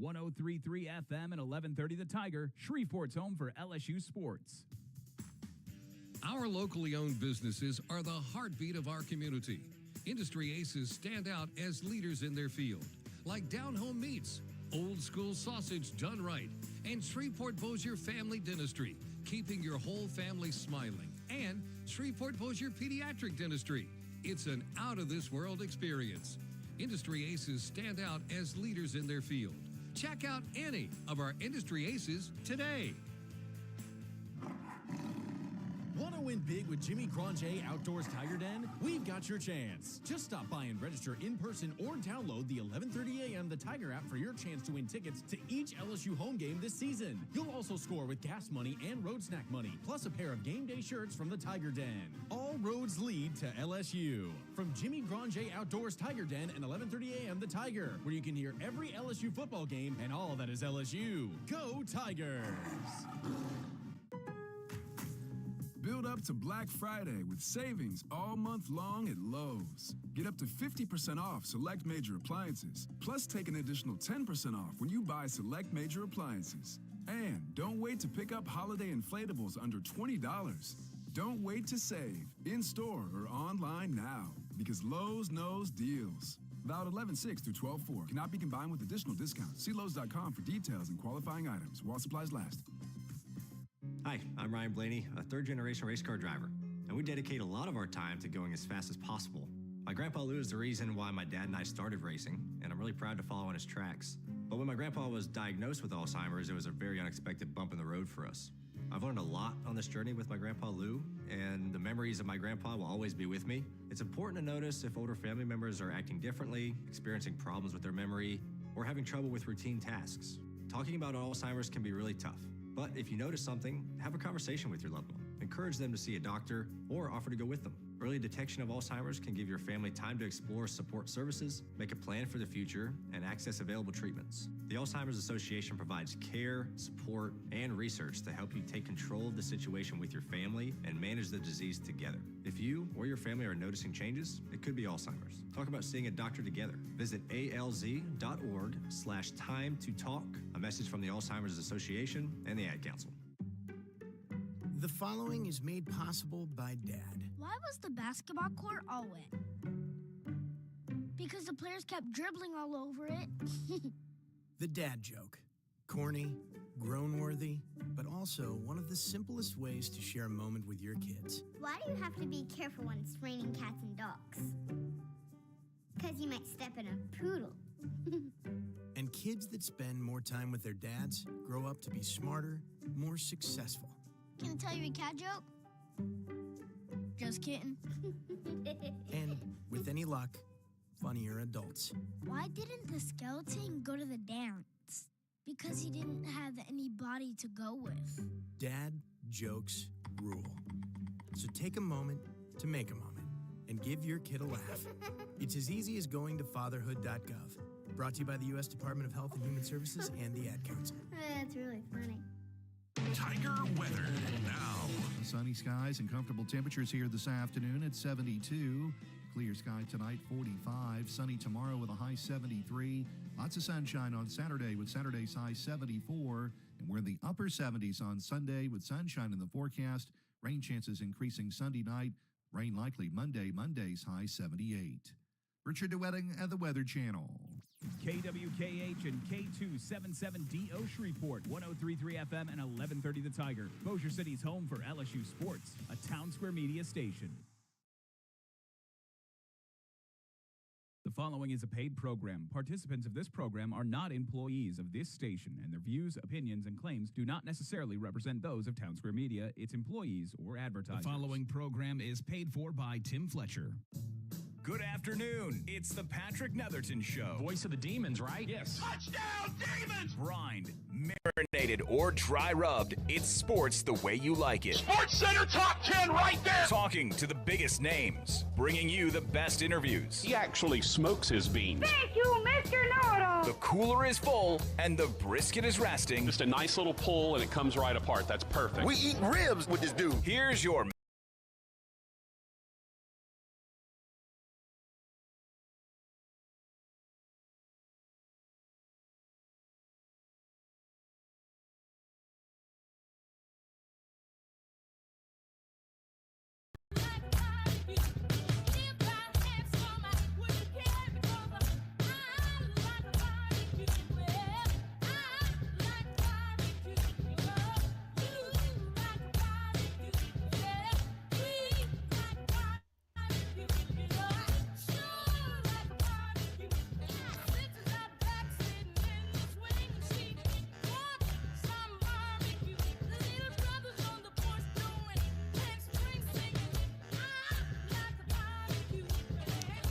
103.3 FM and 1130 The Tiger, Shreveport's home for LSU sports. Our locally owned businesses are the heartbeat of our community. Industry aces stand out as leaders in their field, like Down Home Meats, old school sausage done right, and Shreveport Bossier Family Dentistry, keeping your whole family smiling, and Shreveport Bossier Pediatric Dentistry. It's an out-of-this-world experience. Industry aces stand out as leaders in their field. Check out any of our industry aces today. Want to win big with Jimmy Granger Outdoors Tiger Den? We've got your chance. Just stop by and register in person or download the 11:30 a.m. The Tiger app for your chance to win tickets to each LSU home game this season. You'll also score with gas money and road snack money, plus a pair of game day shirts from the Tiger Den. All roads lead to LSU. From Jimmy Granger Outdoors Tiger Den and 11:30 a.m. The Tiger, where you can hear every LSU football game and all that is LSU. Go Tigers! Build up to Black Friday with savings all month long at Lowe's. Get up to 50% off select major appliances, plus take an additional 10% off when you buy select major appliances. And don't wait to pick up holiday inflatables under $20. Don't wait to save, in-store or online now, because Lowe's knows deals. Valid 11/6 through 12/4. Cannot be combined with additional discounts. See Lowe's.com for details and qualifying items while supplies last. Hi, I'm Ryan Blaney, a third-generation race car driver, and we dedicate a lot of our time to going as fast as possible. My grandpa Lou is the reason why my dad and I started racing, and I'm really proud to follow in his tracks. But when my grandpa was diagnosed with Alzheimer's, it was a very unexpected bump in the road for us. I've learned a lot on this journey with my grandpa Lou, and the memories of my grandpa will always be with me. It's important to notice if older family members are acting differently, experiencing problems with their memory, or having trouble with routine tasks. Talking about Alzheimer's can be really tough. But if you notice something, have a conversation with your loved one. Encourage them to see a doctor or offer to go with them. Early detection of Alzheimer's can give your family time to explore support services, make a plan for the future, and access available treatments. The Alzheimer's Association provides care, support, and research to help you take control of the situation with your family and manage the disease together. If you or your family are noticing changes, it could be Alzheimer's. Talk about seeing a doctor together. Visit alz.org/time to talk. A message from the Alzheimer's Association and the Ad Council. The following is made possible by Dad. Why was the basketball court all wet? Because the players kept dribbling all over it. The dad joke. Corny, groan-worthy, but also one of the simplest ways to share a moment with your kids. Why do you have to be careful when it's raining cats and dogs? Because you might step in a poodle. And kids that spend more time with their dads grow up to be smarter, more successful. Can I tell you a cat joke? Just kidding. And with any luck, funnier adults. Why didn't the skeleton go to the dance? Because he didn't have anybody to go with. Dad jokes rule. So take a moment to make a moment and give your kid a laugh. It's as easy as going to fatherhood.gov. Brought to you by the U.S. Department of Health and Human Services and the Ad Council. That's really funny. Tiger weather now. Sunny skies and comfortable temperatures here this afternoon at 72. Clear sky tonight, 45. Sunny tomorrow with a high 73. Lots of sunshine on Saturday with Saturday's high 74. And we're in the upper 70s on Sunday with sunshine in the forecast. Rain chances increasing Sunday night. Rain likely Monday. Monday's high 78. Richard DeWetting at the Weather Channel. KWKH and K277DO Shreveport, 103.3 FM and 1130 The Tiger. Bossier City's home for LSU sports, a Town Square Media station. The following is a paid program. Participants of this program are not employees of this station, and their views, opinions, and claims do not necessarily represent those of Town Square Media, its employees, or advertisers. The following program is paid for by Tim Fletcher. Good afternoon. It's the Patrick Netherton Show. Voice of the Demons, right? Yes. Touchdown, Demons! Brined, marinated, or dry rubbed, it's sports the way you like it. Sports Center Top 10 right there! Talking to the biggest names, bringing you the best interviews. He actually smokes his beans. Thank you, Mr. Know-It-All. The cooler is full, and the brisket is resting. Just a nice little pull, and it comes right apart. That's perfect. We eat ribs with this dude. Here's your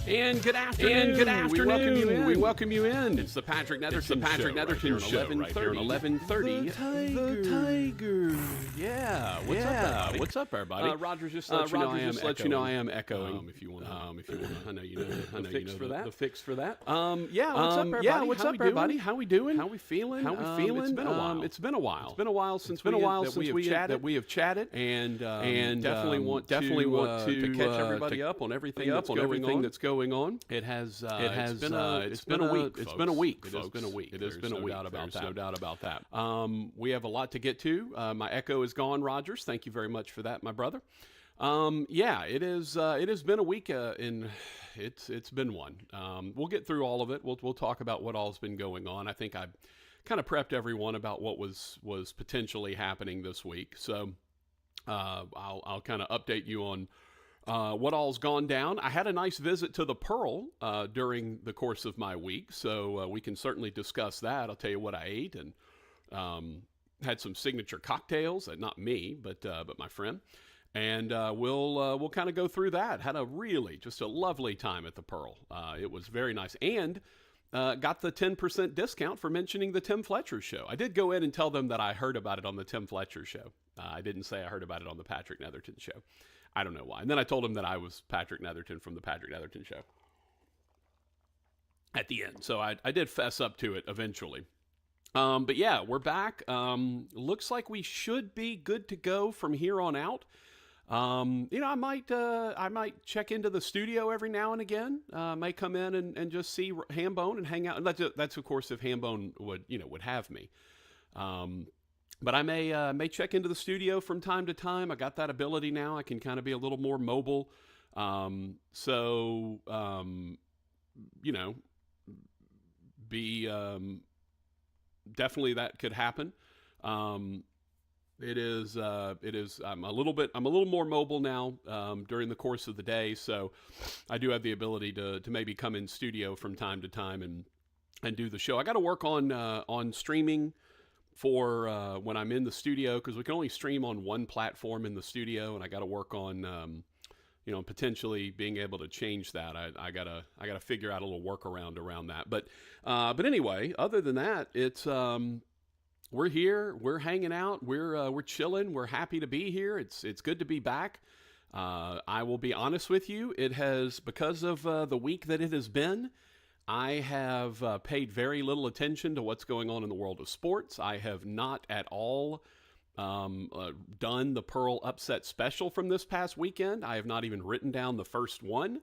And good afternoon. We welcome you in. We welcome you in. It's the Patrick Netherton Show. Right here on 1130. The Tiger. Yeah. What's up, everybody? Roger, just let you know I am echoing. If you want to, I know you know. The fix for that. What's up, everybody? How we doing? How we feeling? It's been a while. It's been a while since we have chatted, and definitely want to catch everybody up on everything that's going on. It has been a week. It's been a week. It has been a week. There's no doubt about that. We have a lot to get to. My echo is gone, Rogers. Thank you very much for that, my brother. It has been a week, and it's been one. We'll get through all of it. We'll talk about what all's been going on. I think I kind of prepped everyone about what was potentially happening this week. So I'll kind of update you on what all's gone down. I had a nice visit to the Pearl during the course of my week, so we can certainly discuss that. I'll tell you what I ate, and had some signature cocktails. Not me, but my friend. And we'll kind of go through that. Had just a lovely time at the Pearl. It was very nice, and got the 10% discount for mentioning the Tim Fletcher Show. I did go in and tell them that I heard about it on the Tim Fletcher Show. I didn't say I heard about it on the Patrick Netherton Show. I don't know why. And then I told him that I was Patrick Netherton from the Patrick Netherton Show at the end. So I did fess up to it eventually. But yeah, we're back. Looks like we should be good to go from here on out. I might check into the studio every now and again. May come in and just see Hambone and hang out. And that's of course if Hambone would have me. But I may check into the studio from time to time. I got that ability now. I can kind of be a little more mobile. Definitely that could happen. I'm a little more mobile now during the course of the day, so I do have the ability to maybe come in studio from time to time and do the show. I got to work on streaming for when I'm in the studio, because we can only stream on one platform in the studio, and I got to work on potentially being able to change that. I gotta figure out a little workaround around that. But anyway, other than that, it's we're here, we're hanging out, we're chilling, we're happy to be here. It's good to be back. I will be honest with you, it has, because of the week that it has been, I have paid very little attention to what's going on in the world of sports. I have not at all done the Pearl Upset Special from this past weekend. I have not even written down the first one.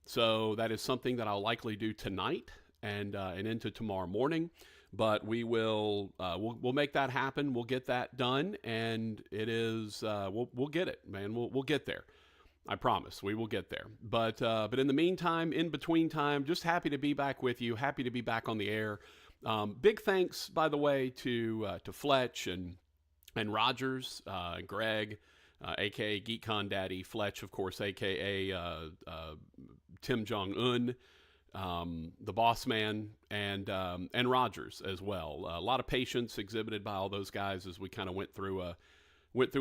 So that is something that I'll likely do tonight and into tomorrow morning. But we will we'll make that happen. We'll get that done, and it is we'll get it, man. We'll get there. I promise we will get there. But in the meantime, in between time, just happy to be back with you. Happy to be back on the air. Big thanks, by the way, to Fletch and Rogers, Greg, a.k.a. GeekCon Daddy, Fletch, of course, a.k.a. Tim Jong-un, the boss man, and Rogers as well. A lot of patience exhibited by all those guys as we kind of went through a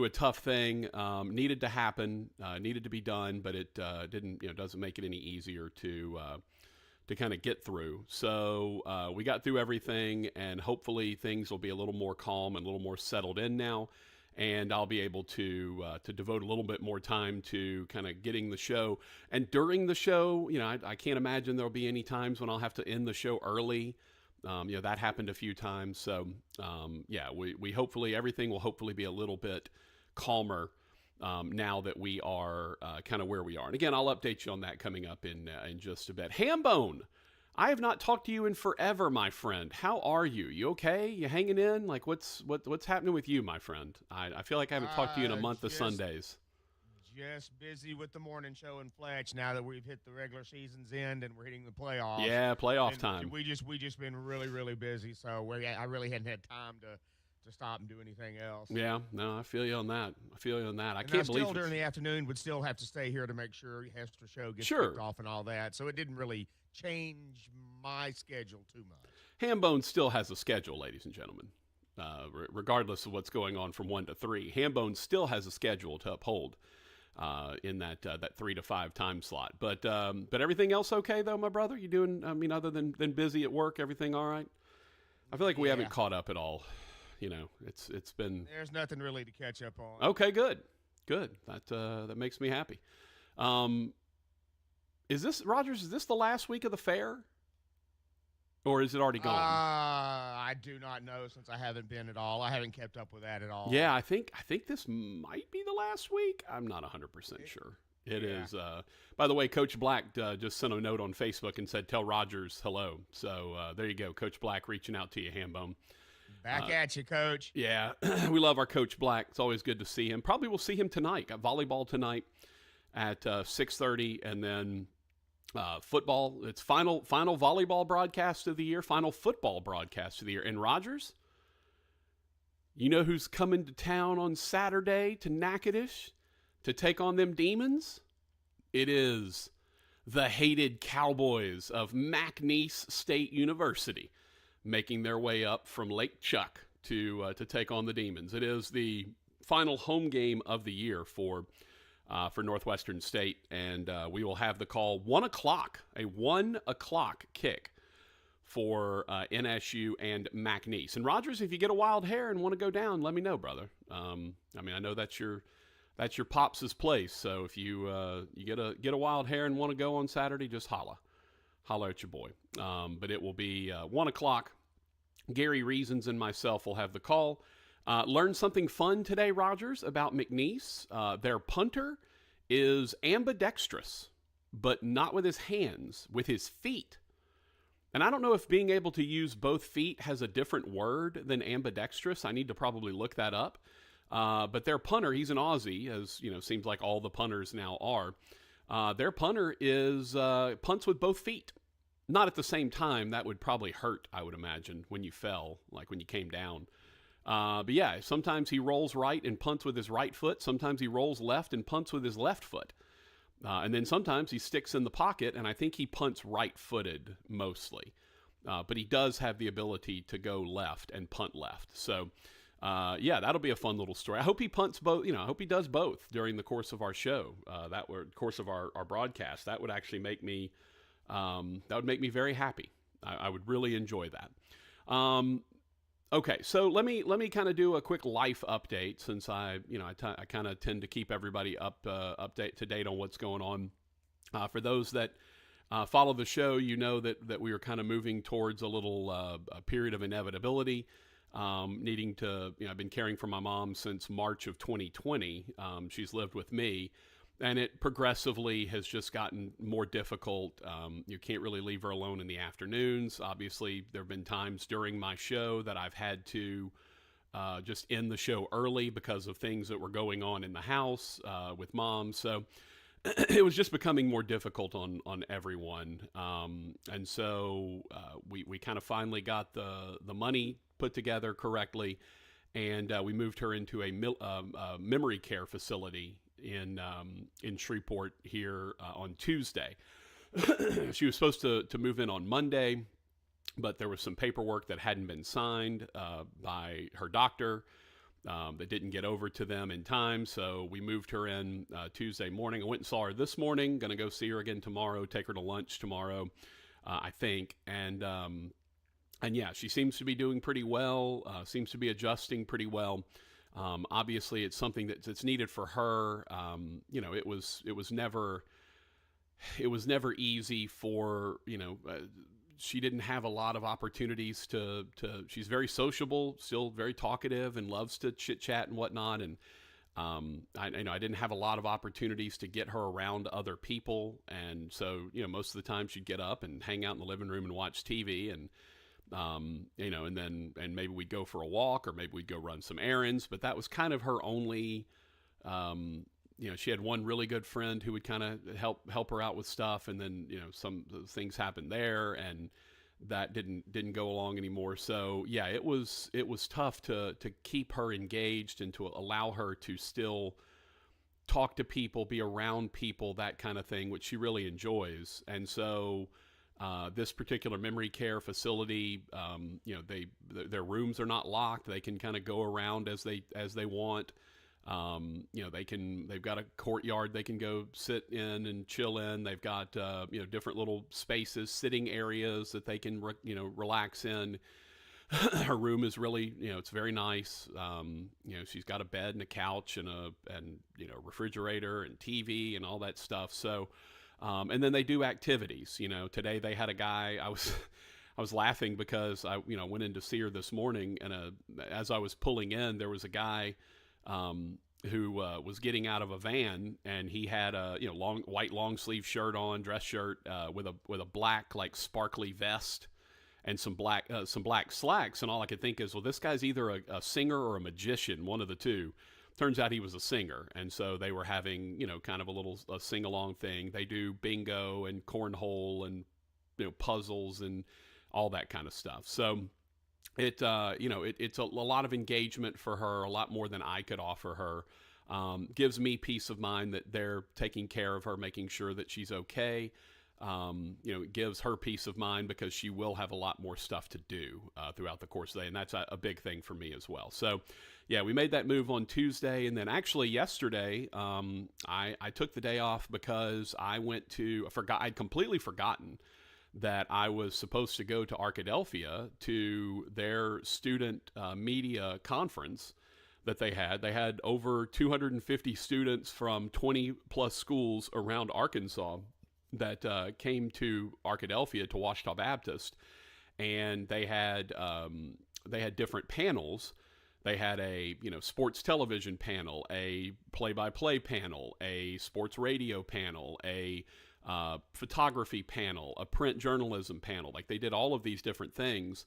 tough thing. Needed to happen, needed to be done, but it doesn't make it any easier to kind of get through. So we got through everything, and hopefully things will be a little more calm and a little more settled in now, and I'll be able to devote a little bit more time to kind of getting the show. And during the show, I can't imagine there'll be any times when I'll have to end the show early. That happened a few times. So we hopefully, everything will hopefully be a little bit calmer now that we are kind of where we are. And again, I'll update you on that coming up in just a bit. Hambone, I have not talked to you in forever, my friend. How are you? You okay? You hanging in? Like, what's happening with you, my friend? I feel like I haven't talked to you in a month of Sundays. Just busy with the morning show in Fletch now that we've hit the regular season's end and we're hitting the playoffs. Yeah, playoff time. We just been really, really busy, so I really hadn't had time to stop and do anything else. Yeah, no, I feel you on that. I can't believe still during the afternoon would still have to stay here to make sure Hester show gets kicked off and all that. So it didn't really change my schedule too much. Hambone still has a schedule, ladies and gentlemen. Regardless of what's going on from 1 to 3, Hambone still has a schedule to uphold. in that 3 to 5 time slot. But everything else okay though, my brother? You doing? I mean, other than busy at work, everything all right? I feel like we haven't caught up at all. You know, it's been. There's nothing really to catch up on. Okay, good. That makes me happy. Is this Rogers? Is this the last week of the fair, or is it already gone? I do not know since I haven't been at all. I haven't kept up with that at all. Yeah, I think this might be the last week. I'm not 100% sure. It is. By the way, Coach Black just sent a note on Facebook and said, "Tell Rogers hello." So there you go, Coach Black reaching out to you, Hambone. Back at you, Coach. Yeah, we love our Coach Black. It's always good to see him. Probably we'll see him tonight. Got volleyball tonight at 6:30, and then football. It's final volleyball broadcast of the year, final football broadcast of the year. And Rogers, you know who's coming to town on Saturday to Natchitoches to take on them Demons? It is the hated Cowboys of McNeese State University, making their way up from Lake Chuck to take on the Demons. It is the final home game of the year for Northwestern State, and we will have the call 1 o'clock, a 1 o'clock kick for NSU and McNeese. And Rogers, if you get a wild hair and want to go down, let me know, brother. I mean, I know that's your pops' place, so if you get a wild hair and want to go on Saturday, just holler at your boy. But it will be 1 o'clock. Gary Reasons and myself will have the call. Learned something fun today, Rogers, about McNeese. Their punter is ambidextrous, but not with his hands, with his feet. And I don't know if being able to use both feet has a different word than ambidextrous. I need to probably look that up. But their punter, he's an Aussie, as you know, seems like all the punters now are. Their punter is punts with both feet. Not at the same time. That would probably hurt, I would imagine, when you fell, like when you came down. But yeah, sometimes he rolls right and punts with his right foot. Sometimes he rolls left and punts with his left foot. And then sometimes he sticks in the pocket, and I think he punts right-footed mostly. But he does have the ability to go left and punt left. So, yeah, that'll be a fun little story. I hope he punts both. You know, I hope he does both during the course of our show. Course of our broadcast. That would actually make me. That would make me very happy. I would really enjoy that. Okay, so let me kind of do a quick life update, since I kind of tend to keep everybody up to date on what's going on. For those that follow the show, you know that we are kind of moving towards a little a period of inevitability, needing to. I've been caring for my mom since March of 2020. She's lived with me. And it progressively has just gotten more difficult. You can't really leave her alone in the afternoons. Obviously, there have been times during my show that I've had to just end the show early because of things that were going on in the house with Mom. So it was just becoming more difficult on everyone. And so we kind of finally got the money put together correctly, and we moved her into a memory care facility in Shreveport here on Tuesday. She was supposed to move in on Monday, but there was some paperwork that hadn't been signed by her doctor that didn't get over to them in time, so we moved her in Tuesday morning. I went and saw her this morning, going to go see her again tomorrow, take her to lunch tomorrow, I think, and yeah, she seems to be doing pretty well, seems to be adjusting pretty well. Obviously, it's something that's needed for her. It was never easy for, she didn't have a lot of opportunities to she's very sociable, still very talkative, and loves to chit chat and whatnot. And I didn't have a lot of opportunities to get her around other people. And so, most of the time she'd get up and hang out in the living room and watch TV, and and maybe we'd go for a walk, or maybe we'd go run some errands, but that was kind of her only, she had one really good friend who would kind of help her out with stuff. And then, some things happened there, and that didn't go along anymore. So yeah, it was tough to keep her engaged and to allow her to still talk to people, be around people, that kind of thing, which she really enjoys. And so, this particular memory care facility, their rooms are not locked. They can kind of go around as they want. They've got a courtyard they can go sit in and chill in. They've got, different little spaces, sitting areas that they can, relax in. Her room is really, it's very nice. She's got a bed and a couch and refrigerator and TV and all that stuff. So, and then they do activities. Today they had a guy. I was laughing because I went in to see her this morning, and as I was pulling in, there was a guy who was getting out of a van, and he had a white long sleeve shirt on, dress shirt with a black like sparkly vest and some black slacks. And all I could think is, well, this guy's either a singer or a magician, one of the two. Turns out he was a singer, and so they were having kind of a sing along thing. They do bingo and cornhole and puzzles and all that kind of stuff. So it's a lot of engagement for her, a lot more than I could offer her. Gives me peace of mind that they're taking care of her, making sure that she's okay. It gives her peace of mind because she will have a lot more stuff to do throughout the course of the day, and that's a big thing for me as well. So, yeah, we made that move on Tuesday, and then actually yesterday, I took the day off because I'd completely forgotten that I was supposed to go to Arkadelphia to their student media conference that they had. They had over 250 students from 20 plus schools around Arkansas that came to Arkadelphia to Ouachita Baptist, and they had different panels. They had a sports television panel, a play-by-play panel, a sports radio panel, a photography panel, a print journalism panel. Like, they did all of these different things,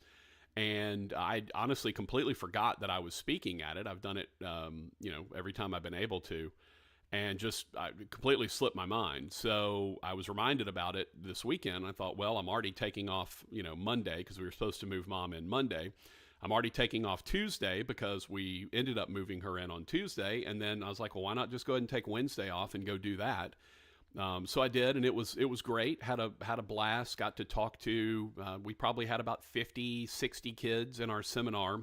and I honestly completely forgot that I was speaking at it. I've done it, every time I've been able to, and I completely slipped my mind. So I was reminded about it this weekend. I thought, well, I'm already taking off, Monday, because we were supposed to move Mom in Monday. I'm already taking off Tuesday because we ended up moving her in on Tuesday. And then I was like, well, why not just go ahead and take Wednesday off and go do that? So I did, and it was great. Had a blast. Got to talk to, we probably had about 50, 60 kids in our seminar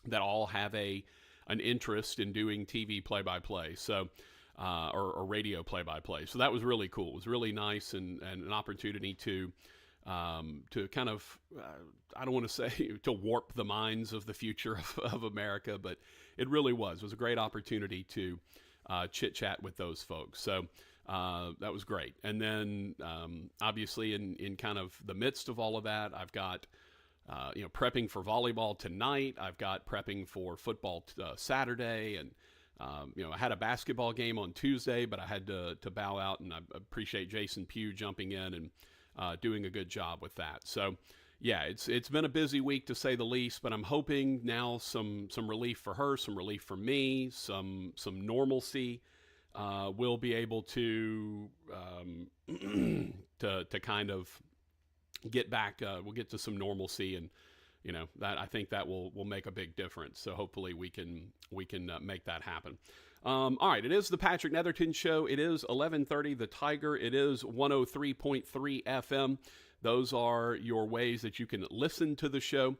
that all have an interest in doing TV play-by-play. So, or radio play-by-play. So that was really cool. It was really nice and an opportunity to kind of, I don't want to say to warp the minds of the future of America, but it really was. It was a great opportunity to chit-chat with those folks. So that was great. And then obviously in kind of the midst of all of that, I've got prepping for volleyball tonight. I've got prepping for football Saturday, and I had a basketball game on Tuesday, but I had to bow out, and I appreciate Jason Pugh jumping in and doing a good job with that. So, yeah, it's been a busy week to say the least, but I'm hoping now some relief for her, some relief for me, some normalcy. We'll be able to to kind of get back. We'll get to some normalcy, and that, I think that will make a big difference. So hopefully we can make that happen. All right, it is the Patrick Netherton Show. It is 1130 The Tiger. It is 103.3 FM. Those are your ways that you can listen to the show.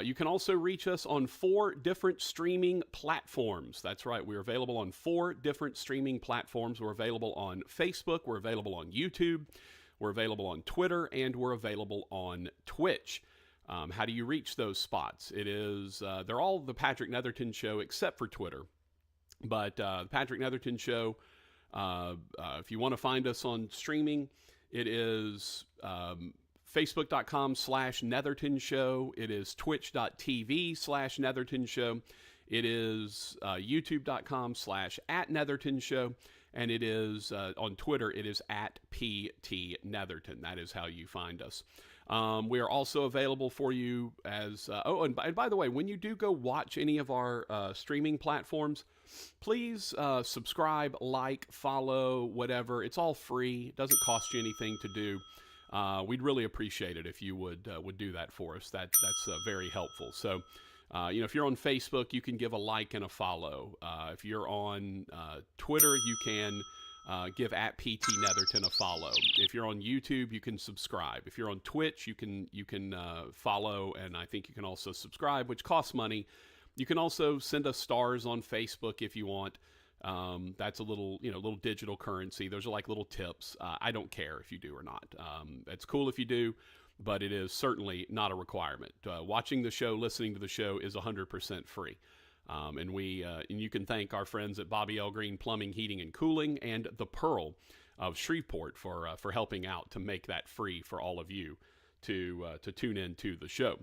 You can also reach us on 4 different streaming platforms. That's right. We're available on 4 different streaming platforms. We're available on Facebook. We're available on YouTube. We're available on Twitter. And we're available on Twitch. How do you reach those spots? It is, they're all the Patrick Netherton Show except for Twitter. But the Patrick Netherton Show, if you want to find us on streaming, it is Facebook.com/Netherton Show. It is Twitch.tv/Netherton Show. It is YouTube.com/@Netherton Show. And it is on Twitter, it is @PT Netherton. That is how you find us. We are also available for you as, and by the way, when you do go watch any of our streaming platforms, please subscribe, like, follow, whatever. It's all free. It doesn't cost you anything to do. We'd really appreciate it if you would do that for us. That's very helpful. So, if you're on Facebook, you can give a like and a follow. If you're on Twitter, you can give @PT Netherton a follow. If you're on YouTube, you can subscribe. If you're on Twitch, you can follow, and I think you can also subscribe, which costs money. You can also send us stars on Facebook if you want. That's a little digital currency. Those are like little tips. I don't care if you do or not. It's cool if you do, but it is certainly not a requirement. Watching the show, listening to the show is 100% free. And you can thank our friends at Bobby L. Greene Plumbing, Heating, and Cooling and the Pearl of Shreveport for helping out to make that free for all of you to tune in to the show.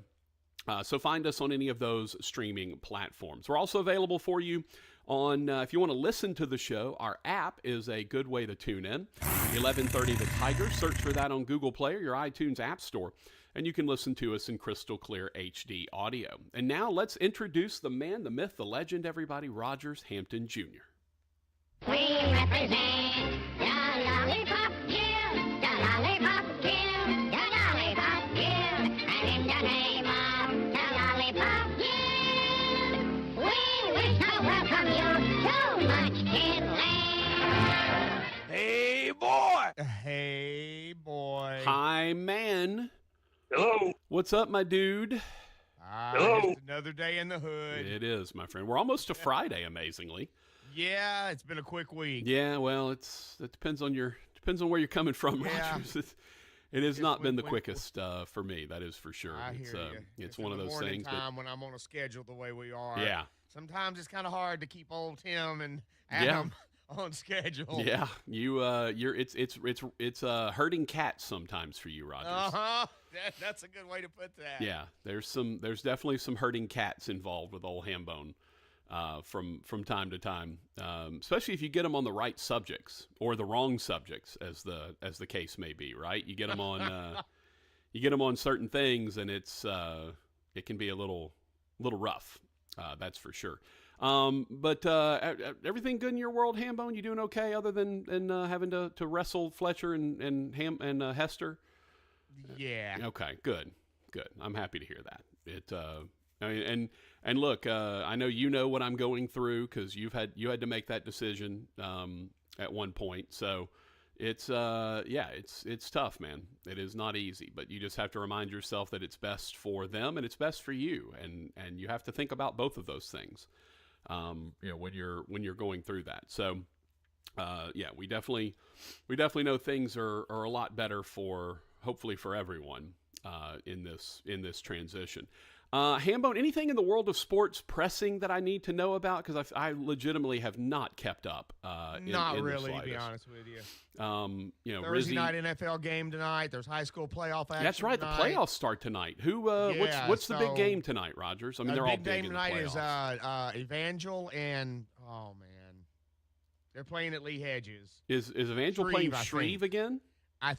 So find us on any of those streaming platforms. We're also available for you on, if you want to listen to the show, our app is a good way to tune in. 1130 The Tiger. Search for that on Google Play or your iTunes App Store, and you can listen to us in crystal clear HD audio. And now let's introduce the man, the myth, the legend, everybody, Rogers Hampton Jr. We represent the Lollipop Guild, the Lollipop Guild, the Lollipop Guild, and in the name of the Lollipop Guild, we wish to welcome you to Munchkin Land. Hey, boy! Hey, boy. Hi, man. Hello. What's up, my dude? Hello. It's another day in the hood. It is, my friend. We're almost to Friday, amazingly. Yeah, it's been a quick week. Yeah, well, it depends on where you're coming from, Yeah. Rogers. It has not been the quickest for me. That is for sure. I hear you. It's one of those morning things. Time when I'm on a schedule the way we are. Yeah. Sometimes it's kind of hard to keep old Tim and Adam on schedule. Yeah, it's herding cats sometimes for you, Rogers. That's a good way to put that. Yeah, there's definitely some herding cats involved with old Hambone. From time to time, especially if you get them on the right subjects or the wrong subjects, as the case may be. Right, you get them on certain things, and it can be a little rough. That's for sure. But everything good in your world, Hambone? You doing okay, other than having to wrestle Fletcher and Hester? Yeah. Okay. Good. I'm happy to hear that. I mean, and look, I know you know what I'm going through because you had to make that decision at one point. So it's tough, man. It is not easy, but you just have to remind yourself that it's best for them and it's best for you, and you have to think about both of those things. When you're going through that. So we definitely know things are a lot better hopefully for everyone in this transition. Hambone, anything in the world of sports pressing that I need to know about? Because I legitimately have not kept up. Not really, to be honest with you. Thursday night NFL game tonight. There's high school playoff action. That's right. Tonight. The playoffs start tonight. What's the big game tonight, Rogers? I mean, they're all big game in tonight the playoffs. is Evangel and they're playing at Lee Hedges. Is Evangel playing Shreve again?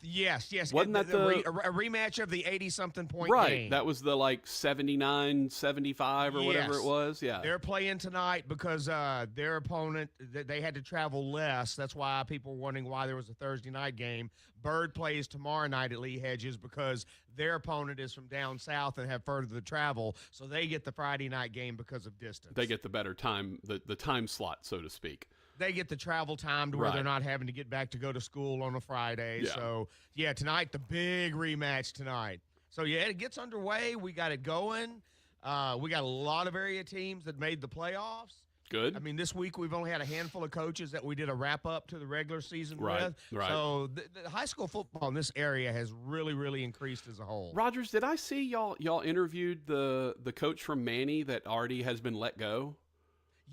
Yes. Wasn't that a rematch of the 80-something point right, game? That was the 79-75 or whatever it was. Yeah, they're playing tonight because their opponent, they had to travel less. That's why people were wondering why there was a Thursday night game. Bird plays tomorrow night at Lee Hedges because their opponent is from down south and have further to travel, so they get the Friday night game because of distance. They get the better time, the time slot, so to speak. They get the travel time to where they're not having to get back to go to school on a Friday. Yeah. So, tonight, the big rematch tonight. So, it gets underway. We got it going. We got a lot of area teams that made the playoffs. Good. I mean, this week we've only had a handful of coaches that we did a wrap-up to the regular season with. Right. So, the high school football in this area has really, really increased as a whole. Rogers, did I see y'all interviewed the coach from Manny that already has been let go?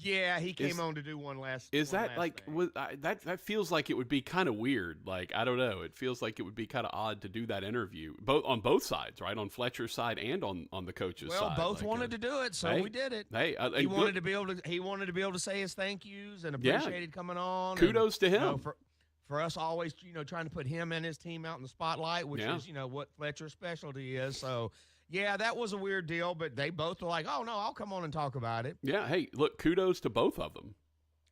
Yeah, he came on to do one last. Is that thing. that feels like it would be kind of weird? Like, I don't know. It feels like it would be kind of odd to do that interview, on both sides, right? On Fletcher's side and on the coach's side. Well, both wanted to do it, so we did it. Hey, he wanted to be able to say his thank yous and appreciated coming on. Kudos to him. For us, always trying to put him and his team out in the spotlight, which is what Fletcher's specialty is. So. Yeah, that was a weird deal, but they both were like, oh, no, I'll come on and talk about it. Yeah, hey, look, kudos to both of them.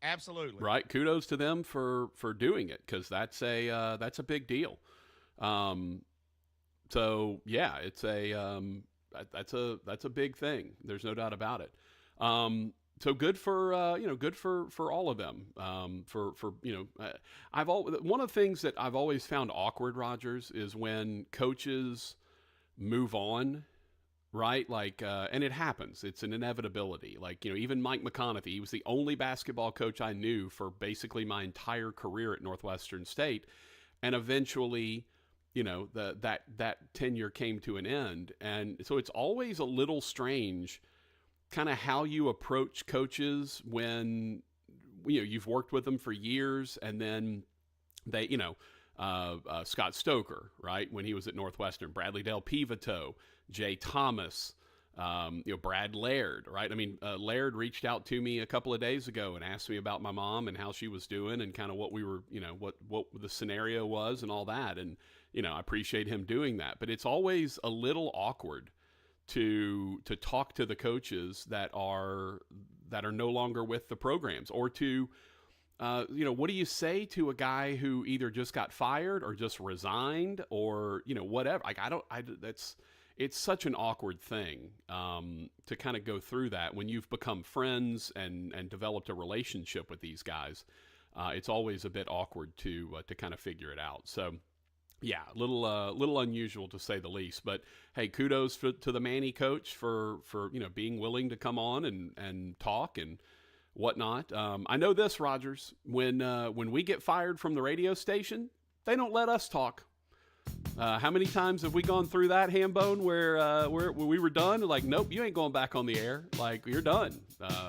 Absolutely. Right, kudos to them for doing it, because that's a big deal. So, yeah, it's that's a big thing. There's no doubt about it. So good for all of them. One of the things that I've always found awkward, Rogers, is when coaches move on right? Like, and it happens. It's an inevitability. Like, even Mike McConaughey, he was the only basketball coach I knew for basically my entire career at Northwestern State. And eventually, that tenure came to an end. And so it's always a little strange kind of how you approach coaches when, you've worked with them for years, and then they, Scott Stoker, right, when he was at Northwestern, Bradley Del Pivoto, Jay Thomas, Brad Laird, right? I mean, Laird reached out to me a couple of days ago and asked me about my mom and how she was doing and kind of what we were, what the scenario was and all that. And, I appreciate him doing that, but it's always a little awkward to talk to the coaches that are no longer with the programs, or to, what do you say to a guy who either just got fired or just resigned or, whatever? Like, it's such an awkward thing to kind of go through that when you've become friends and developed a relationship with these guys. It's always a bit awkward to kind of figure it out. So, yeah, a little unusual to say the least. But hey, kudos to the Manny coach for being willing to come on and talk and whatnot. I know this, Rogers, when we get fired from the radio station, they don't let us talk. How many times have we gone through that, Hambone, where we were done? Like, nope, you ain't going back on the air. Like, you're done.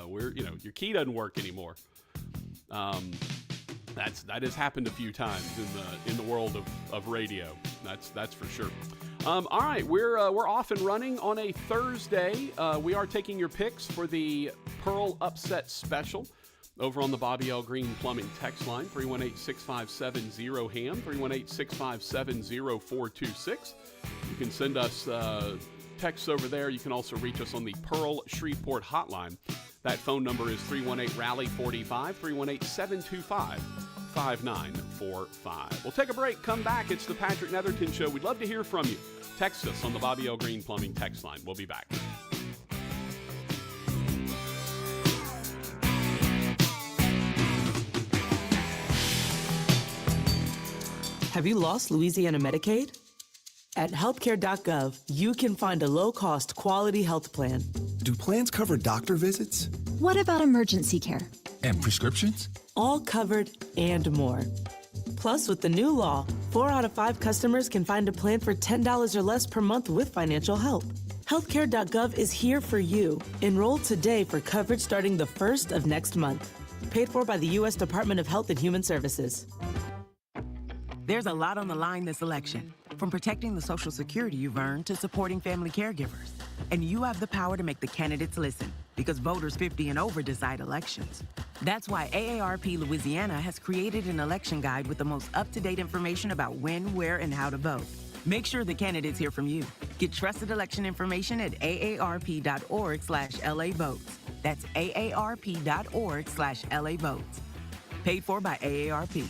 Your key doesn't work anymore. That has happened a few times in the world of radio. That's for sure. All right, we're off and running on a Thursday. We are taking your picks for the Pearl Upset Special over on the Bobby L. Greene Plumbing text line, 318-657-0HAM, 318-657-0426. You can send us texts over there. You can also reach us on the Pearl Shreveport hotline. That phone number is 318-RALLY-45, 318-725-5945. We'll take a break, come back. It's the Patrick Netherton Show. We'd love to hear from you. Text us on the Bobby L. Greene Plumbing text line. We'll be back. Have you lost Louisiana Medicaid? At healthcare.gov, you can find a low-cost, quality health plan. Do plans cover doctor visits? What about emergency care? And prescriptions? All covered and more. Plus, with the new law, 4 out of 5 customers can find a plan for $10 or less per month with financial help. Healthcare.gov is here for you. Enroll today for coverage starting the 1st of next month. Paid for by the U.S. Department of Health and Human Services. There's a lot on the line this election, from protecting the Social Security you've earned to supporting family caregivers. And you have the power to make the candidates listen, because voters 50 and over decide elections. That's why AARP Louisiana has created an election guide with the most up-to-date information about when, where, and how to vote. Make sure the candidates hear from you. Get trusted election information at aarp.org/LA votes. That's aarp.org/LA votes. Paid for by AARP.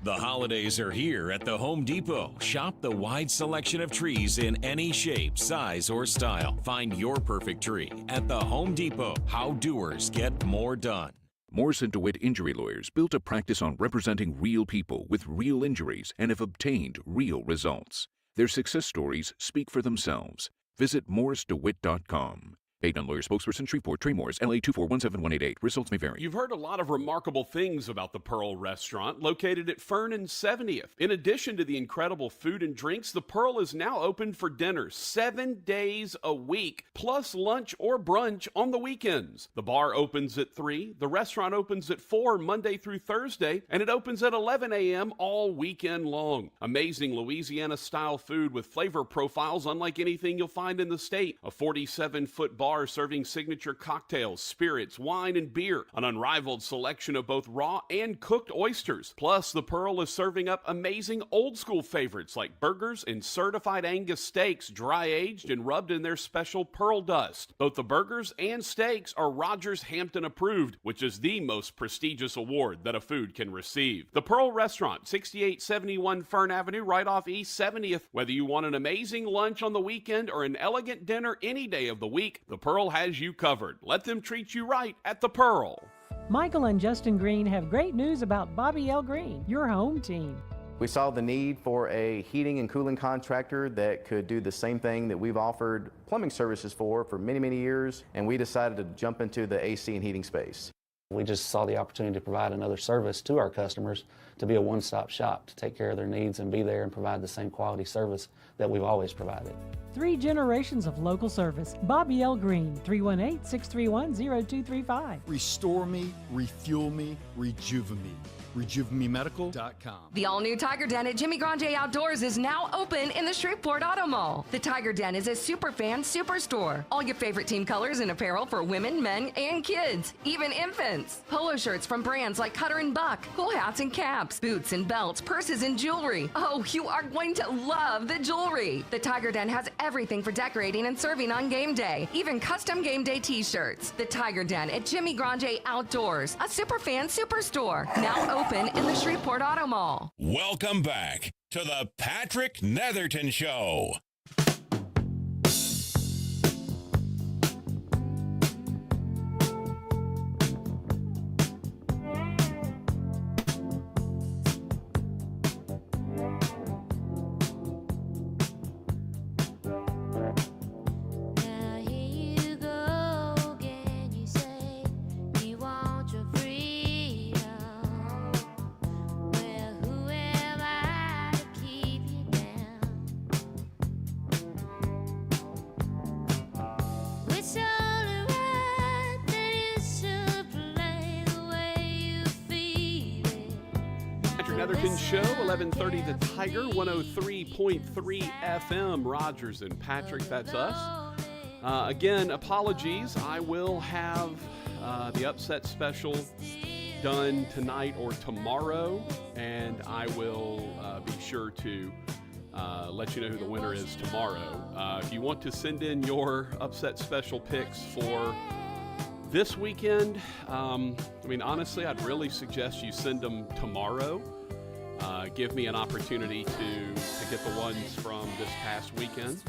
The holidays are here at the Home Depot. Shop the wide selection of trees in any shape, size, or style. Find your perfect tree at the Home Depot. How doers get more done. Morrison DeWitt Injury Lawyers built a practice on representing real people with real injuries and have obtained real results. Their success stories speak for themselves. Visit morrisdewitt.com. Paid non-lawyer spokesperson, Shreveport, Trey Morris, LA 2417188. Results may vary. You've heard a lot of remarkable things about the Pearl Restaurant, located at Fern and 70th. In addition to the incredible food and drinks, the Pearl is now open for dinner 7 days a week, plus lunch or brunch on the weekends. The bar opens at 3, the restaurant opens at 4 Monday through Thursday, and it opens at 11 a.m. all weekend long. Amazing Louisiana-style food with flavor profiles unlike anything you'll find in the state. A 47-foot bar serving signature cocktails, spirits, wine, and beer. An unrivaled selection of both raw and cooked oysters. Plus, the Pearl is serving up amazing old-school favorites like burgers and certified Angus steaks, dry-aged and rubbed in their special Pearl dust. Both the burgers and steaks are Rogers Hampton approved, which is the most prestigious award that a food can receive. The Pearl Restaurant, 6871 Fern Avenue, right off East 70th. Whether you want an amazing lunch on the weekend or an elegant dinner any day of the week, the Pearl has you covered. Let them treat you right at the Pearl. Michael and Justin Greene have great news about Bobby L. Greene, your home team. We saw the need for a heating and cooling contractor that could do the same thing that we've offered plumbing services for many, many years, and we decided to jump into the AC and heating space. We just saw the opportunity to provide another service to our customers, to be a one-stop shop, to take care of their needs and be there and provide the same quality service that we've always provided. 3 generations of local service. Bobby L. Greene, 318-631-0235. Restore me, refuel me, rejuvenate me. RejuveMeMedical.com. The all-new Tiger Den at Jimmy Grande Outdoors is now open in the Shreveport Auto Mall. The Tiger Den is a super fan superstore. All your favorite team colors and apparel for women, men, and kids, even infants. Polo shirts from brands like Cutter and Buck, cool hats and caps, boots and belts, purses and jewelry. Oh, you are going to love the jewelry. The Tiger Den has everything for decorating and serving on game day, even custom game day t-shirts. The Tiger Den at Jimmy Grande Outdoors, a super fan superstore. Now open in the Shreveport Auto Mall. Welcome back to the Patrick Netherton Show. Netherton Show, 1130 The Tiger, 103.3 FM, Rogers and Patrick, that's us. Again, apologies. I will have the upset special done tonight or tomorrow, and I will be sure to let you know who the winner is tomorrow. If you want to send in your upset special picks for this weekend, honestly, I'd really suggest you send them tomorrow. Give me an opportunity to get the ones from this past weekend.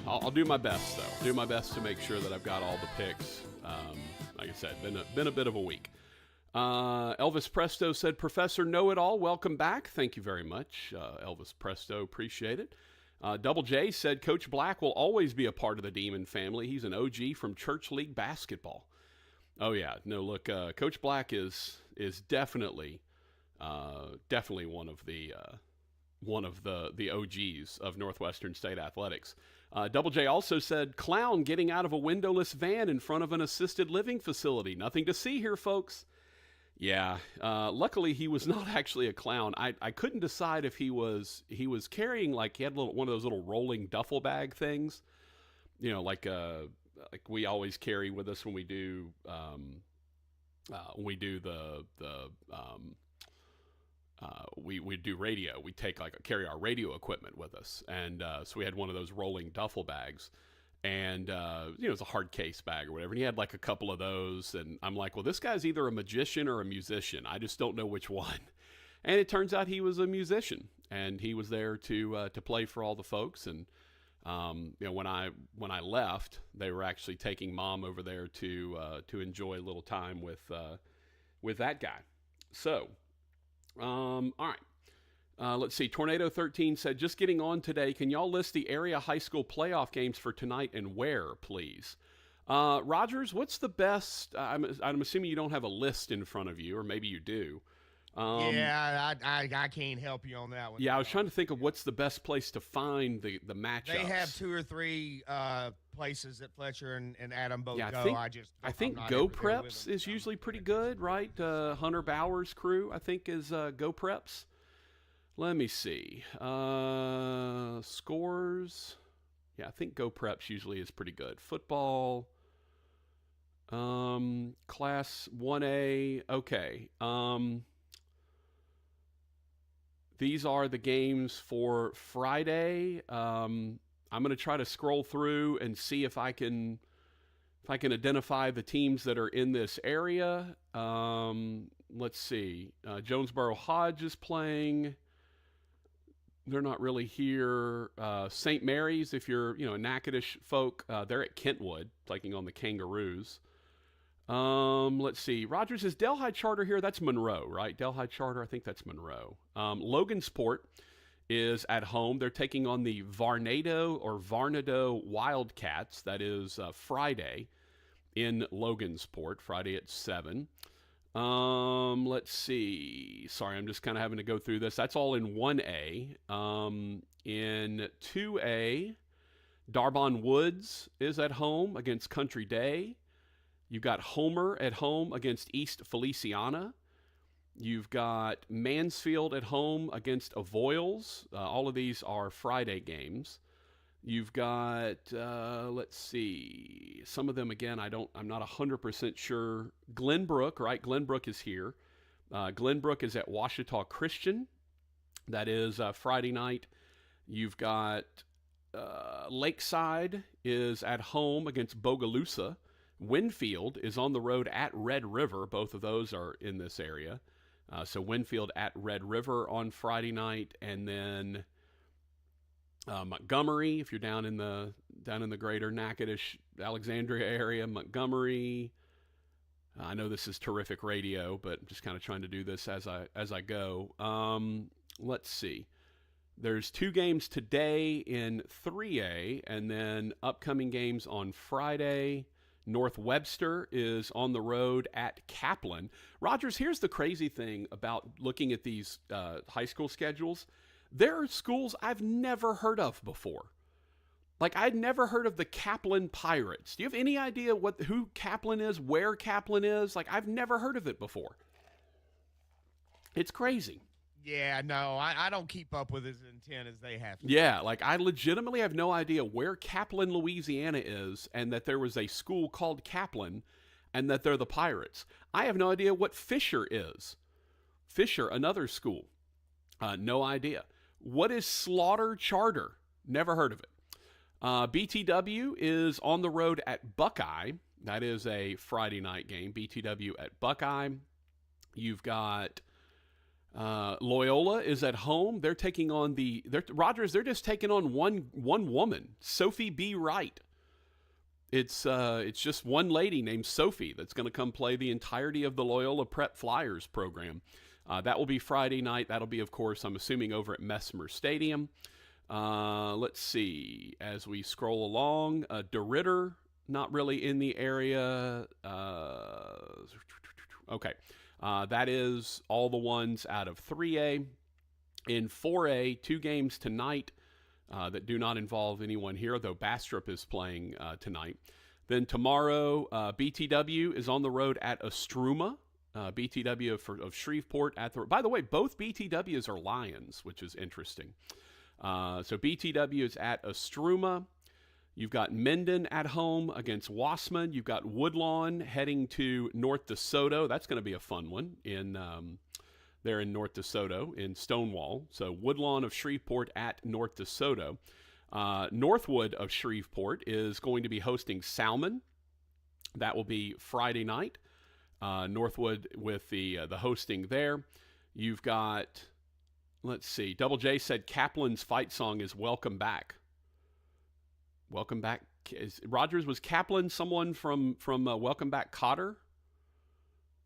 I'll do my best, though. Do my best to make sure that I've got all the picks. Like I said, been a bit of a week. Elvis Presto said, Professor Know-It-All, welcome back. Thank you very much, Elvis Presto. Appreciate it. Double J said, Coach Black will always be a part of the Demon family. He's an OG from Church League basketball. Oh yeah, no. Look, Coach Black is definitely one of the OGs of Northwestern State athletics. Double J also said, clown getting out of a windowless van in front of an assisted living facility. Nothing to see here, folks. Yeah, luckily he was not actually a clown. I couldn't decide if he was carrying, like, he had one of those little rolling duffel bag things, like we always carry with us when we do we do radio. We take carry our radio equipment with us, and so we had one of those rolling duffel bags, and it's a hard case bag or whatever. And he had like a couple of those, and I'm like, well, this guy's either a magician or a musician. I just don't know which one. And it turns out he was a musician, and he was there to play for all the folks. And when I left, they were actually taking Mom over there to enjoy a little time with that guy. So, all right. Let's see. Tornado 13 said, just getting on today. Can y'all list the area high school playoff games for tonight and where, please? Rogers, what's the best? I'm assuming you don't have a list in front of you, or maybe you do. I can't help you on that one. Yeah, I was trying to think of what's the best place to find the matchups. They have 2 or 3 places that Fletcher and Adam both go. I think Go Preps is usually pretty good, right? Hunter Bauer's crew, I think, is Go Preps. Let me see. Scores. Yeah, I think Go Preps usually is pretty good. Football. Class 1A. Okay. These are the games for Friday. I'm going to try to scroll through and see if I can identify the teams that are in this area. Let's see. Jonesboro Hodge is playing. They're not really here. St. Mary's, if you're a Natchitoches folk, they're at Kentwood, taking on the Kangaroos. Let's see. Rogers, is Delhi Charter here? That's Monroe, right? Delhi Charter, I think that's Monroe. Logansport is at home. They're taking on the Varnado Wildcats. That is Friday in Logansport, Friday at 7. Let's see. Sorry, I'm just kind of having to go through this. That's all in 1A. In 2A, Darbon Woods is at home against Country Day. You've got Homer at home against East Feliciana. You've got Mansfield at home against Avoyelles. All of these are Friday games. You've got, let's see, some of them, again, I'm not 100% sure. Glenbrook, right? Glenbrook is here. Glenbrook is at Washita Christian. That is Friday night. You've got Lakeside is at home against Bogalusa. Winfield is on the road at Red River. Both of those are in this area. So Winfield at Red River on Friday night, and then Montgomery, if you're down in the greater Natchitoches, Alexandria area, Montgomery. I know this is terrific radio, but I'm just kind of trying to do this as I go. Let's see. There's 2 games today in 3A, and then upcoming games on Friday. North Webster is on the road at Kaplan. Rogers, here's the crazy thing about looking at these high school schedules. There are schools I've never heard of before. Like, I'd never heard of the Kaplan Pirates. Do you have any idea who Kaplan is, where Kaplan is? Like, I've never heard of it before. It's crazy. Yeah, no, I don't keep up with his intent as they have to. Yeah, like, I legitimately have no idea where Kaplan, Louisiana is, and that there was a school called Kaplan, and that they're the Pirates. I have no idea what Fisher is. Fisher, another school. No idea. What is Slaughter Charter? Never heard of it. BTW is on the road at Buckeye. That is a Friday night game. BTW at Buckeye. You've got Loyola is at home. They're taking on Rogers. They're just taking on one woman, Sophie B. Wright. It's just one lady named Sophie that's going to come play the entirety of the Loyola Prep Flyers program. That will be Friday night. That'll be, of course, I'm assuming, over at Messmer Stadium. Let's see. As we scroll along, DeRitter, not really in the area. Okay. That is all the ones out of 3A. In 4A, 2 games tonight that do not involve anyone here, though Bastrop is playing tonight. Then tomorrow, BTW is on the road at Estruma. BTW of Shreveport. By the way, both BTWs are Lions, which is interesting. So BTW is at Estruma. You've got Mendon at home against Wassman. You've got Woodlawn heading to North DeSoto. That's going to be a fun one there in North DeSoto in Stonewall. So Woodlawn of Shreveport at North DeSoto. Northwood of Shreveport is going to be hosting Salmon. That will be Friday night. Northwood with the hosting there. You've got, let's see, Double J said Kaplan's fight song is Welcome Back. Welcome Back. Rogers, was Kaplan someone from Welcome Back Kotter?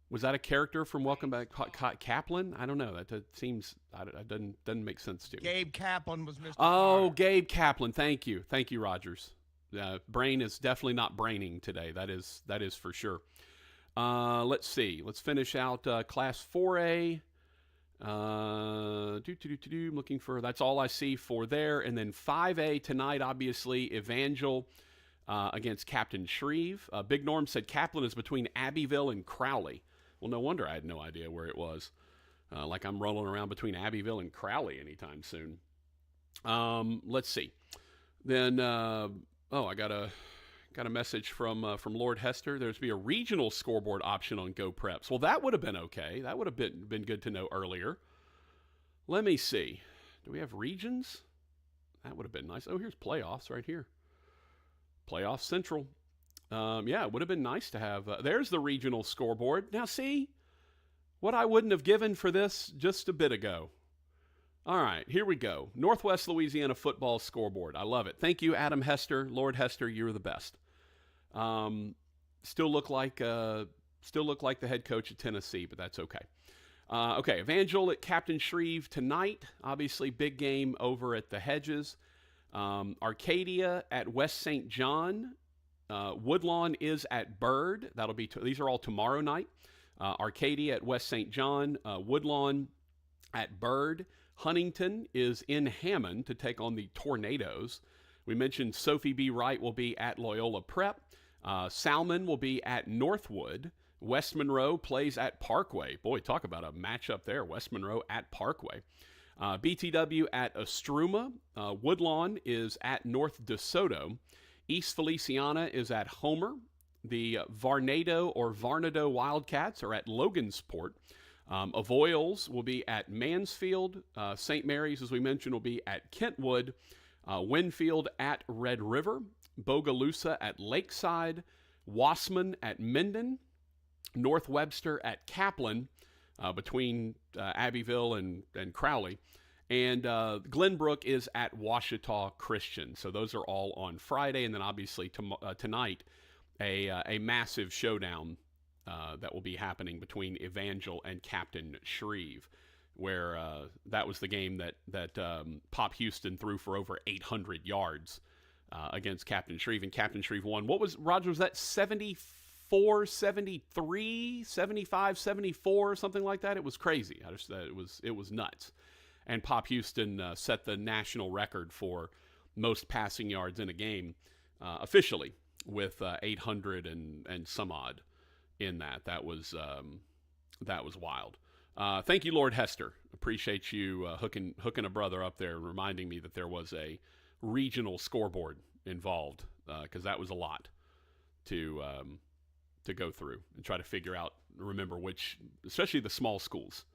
Was that a character from Welcome Back Kaplan? I don't know. That seems, it doesn't make sense to me. Gabe Kaplan was Mr. Oh, Carter. Gabe Kaplan. Thank you, Rogers. Brain is definitely not braining today. That is for sure. Let's see. Let's finish out Class 4A. I'm looking for, that's all I see for there. And then 5A tonight, obviously, Evangel against Captain Shreve. Big Norm said Kaplan is between Abbeville and Crowley. Well, no wonder I had no idea where it was. Like I'm rolling around between Abbeville and Crowley anytime soon. Let's see. Then, I got a message from Lord Hester. There's be a regional scoreboard option on Go Preps. Well, that would have been okay. That would have been good to know earlier. Let me see. Do we have regions? That would have been nice. Oh, here's playoffs right here. Playoff Central. Yeah, it would have been nice to have. There's the regional scoreboard. Now, see what I wouldn't have given for this just a bit ago. All right, here we go. Northwest Louisiana football scoreboard. I love it. Thank you, Adam Hester. Lord Hester, you're the best. still look like the head coach of Tennessee, but that's okay. Okay, Evangel at Captain Shreve tonight. Obviously, big game over at the Hedges. Arcadia at West St. John. Woodlawn is at Byrd. That'll be these are all tomorrow night. Arcadia at West St. John. Woodlawn at Byrd. Huntington is in Hammond to take on the Tornadoes. We mentioned Sophie B. Wright will be at Loyola Prep. Salmon will be at Northwood. West Monroe plays at Parkway. Boy, talk about a matchup there. West Monroe at Parkway. BTW at Estruma. Woodlawn is at North DeSoto. East Feliciana is at Homer. The Varnado or Varnado Wildcats are at Logansport. Avoyles will be at Mansfield. St. Mary's, as we mentioned, will be at Kentwood. Winfield at Red River. Bogalusa at Lakeside. Wassman at Minden. North Webster at Kaplan, between Abbeville and Crowley. And Glenbrook is at Washita Christian. So those are all on Friday. And then obviously tonight, a massive showdown that will be happening between Evangel and Captain Shreve, where that was the game that Pop Houston threw for over 800 yards against Captain Shreve. And Captain Shreve won. What was, Roger, was that 74, 73, 75, 74, something like that? It was crazy. It was nuts. And Pop Houston set the national record for most passing yards in a game officially with 800 and some odd in that. That was wild. Thank you, Lord Hester. Appreciate you hooking a brother up there and reminding me that there was a regional scoreboard involved, because that was a lot to go through and try to figure out, remember which, especially the small schools,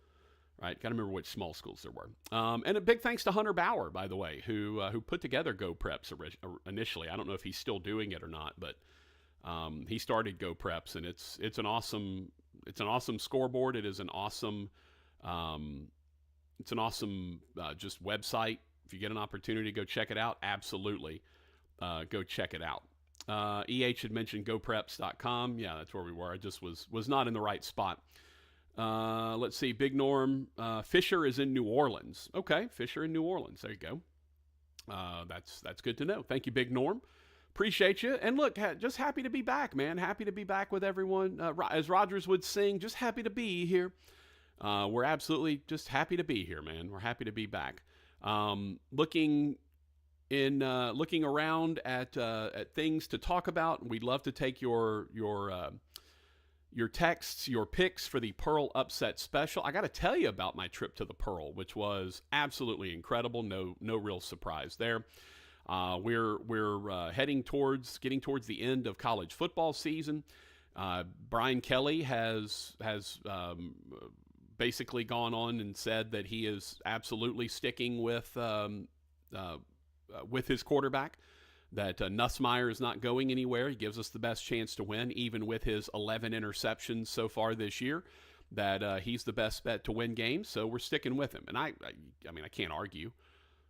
right? Got to remember which small schools there were. And a big thanks to Hunter Bauer, by the way, who put together Go Preps initially. I don't know if he's still doing it or not, but he started Go Preps, and it's an awesome scoreboard. It is an awesome just website. If you get an opportunity to go check it out, absolutely go check it out. EH had mentioned gopreps.com. Yeah, that's where we were. I just was not in the right spot. Let's see. Big Norm. Fisher is in New Orleans. Okay, Fisher in New Orleans. There you go. That's good to know. Thank you, Big Norm. Appreciate you. And look, just happy to be back, man. Happy to be back with everyone. As Rogers would sing, just happy to be here. We're absolutely just happy to be here, man. We're happy to be back. Looking around at things to talk about. We'd love to take your texts, your picks for the Pearl Upset Special. I got to tell you about my trip to the Pearl, which was absolutely incredible. No real surprise there. We're getting towards the end of college football season. Brian Kelly has basically gone on and said that he is absolutely sticking with his quarterback, that Nussmeier is not going anywhere. He gives us the best chance to win, even with his 11 interceptions so far this year, that he's the best bet to win games, so we're sticking with him. And I mean, I can't argue,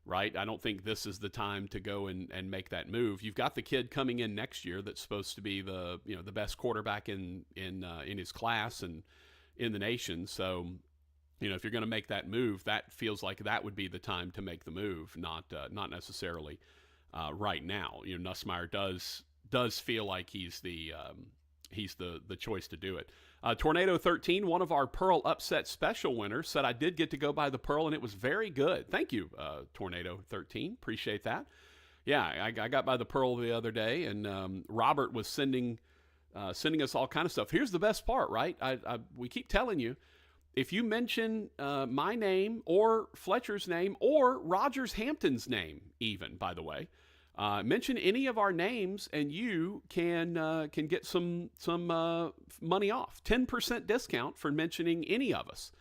right? I don't think this is the time to go and make that move. You've got the kid coming in next year that's supposed to be the best quarterback in his class and in the nation. So, if you're going to make that move, that feels like that would be the time to make the move, not necessarily right now. Nussmeier does feel like he's the choice to do it. Tornado 13, one of our Pearl Upset Special winners, said, I did get to go by the Pearl, and it was very good. Thank you, Tornado 13. Appreciate that. Yeah, I got by the Pearl the other day, and Robert was sending us all kind of stuff. Here's the best part, right? We keep telling you, if you mention my name or Fletcher's name or Rogers Hampton's name, even, by the way, mention any of our names and you can get some money off. 10% discount for mentioning any of us.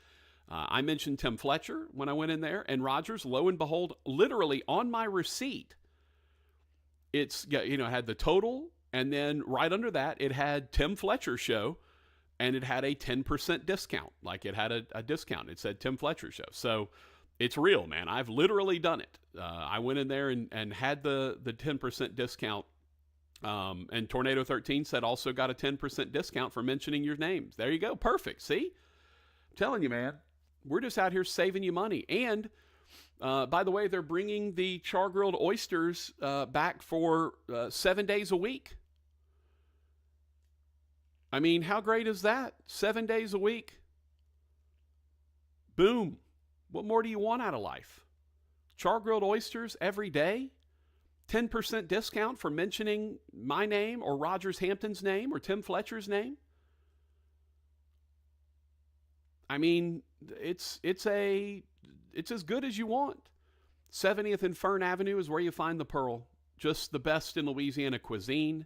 I mentioned Tim Fletcher when I went in there, and Rogers, lo and behold, literally on my receipt, it's had the total, and then right under that it had Tim Fletcher Show, and it had a 10% discount. Like, it had a discount. It said Tim Fletcher Show. So it's real, man. I've literally done it. I went in there and had the 10% discount And Tornado 13 said also got a 10% discount for mentioning your names. There you go. Perfect. See? I'm telling you, man. We're just out here saving you money. And, by the way, they're bringing the char-grilled oysters back for 7 days a week. I mean, how great is that? 7 days a week. Boom. What more do you want out of life? Char-grilled oysters every day? 10% discount for mentioning my name or Rogers Hampton's name or Tim Fletcher's name? I mean, it's as good as you want. 70th and Fern Avenue is where you find the Pearl. Just the best in Louisiana cuisine.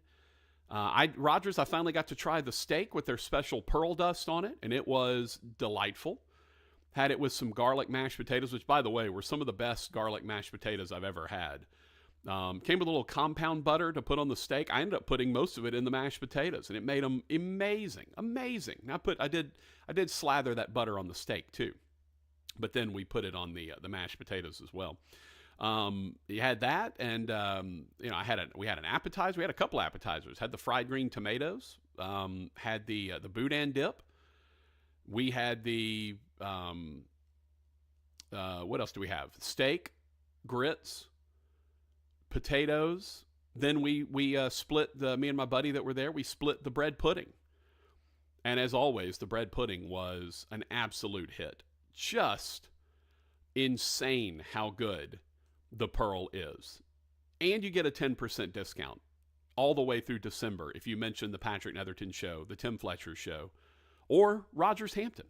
Rogers, I finally got to try the steak with their special pearl dust on it, and it was delightful. Had it with some garlic mashed potatoes, which, by the way, were some of the best garlic mashed potatoes I've ever had. Came with a little compound butter to put on the steak. I ended up putting most of it in the mashed potatoes, and it made them amazing. I did slather that butter on the steak too, but then we put it on the mashed potatoes as well. You had that, and we had an appetizer. We had a couple appetizers. Had the fried green tomatoes. Had the boudin dip. We had the what else do we have? Steak, grits, potatoes. Then we split me and my buddy that were there. We split the bread pudding, and as always, the bread pudding was an absolute hit. Just insane how good the Pearl is. And you get a 10% discount all the way through December if you mention the Patrick Netherton Show, the Tim Fletcher Show, or Rogers Hampton.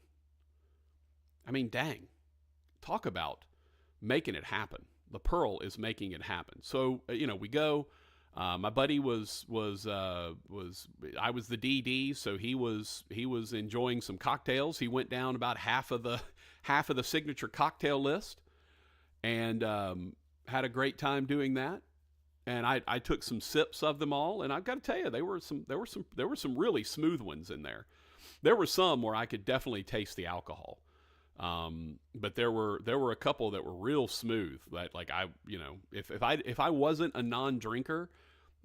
I mean, dang. Talk about making it happen. The Pearl is making it happen. So, we go. My buddy I was the DD, so he was enjoying some cocktails. He went down about half of the signature cocktail list, and had a great time doing that. And I took some sips of them all, and I've got to tell you, there were some really smooth ones in there. There were some where I could definitely taste the alcohol. But there were a couple that were real smooth that, like, if I wasn't a non-drinker,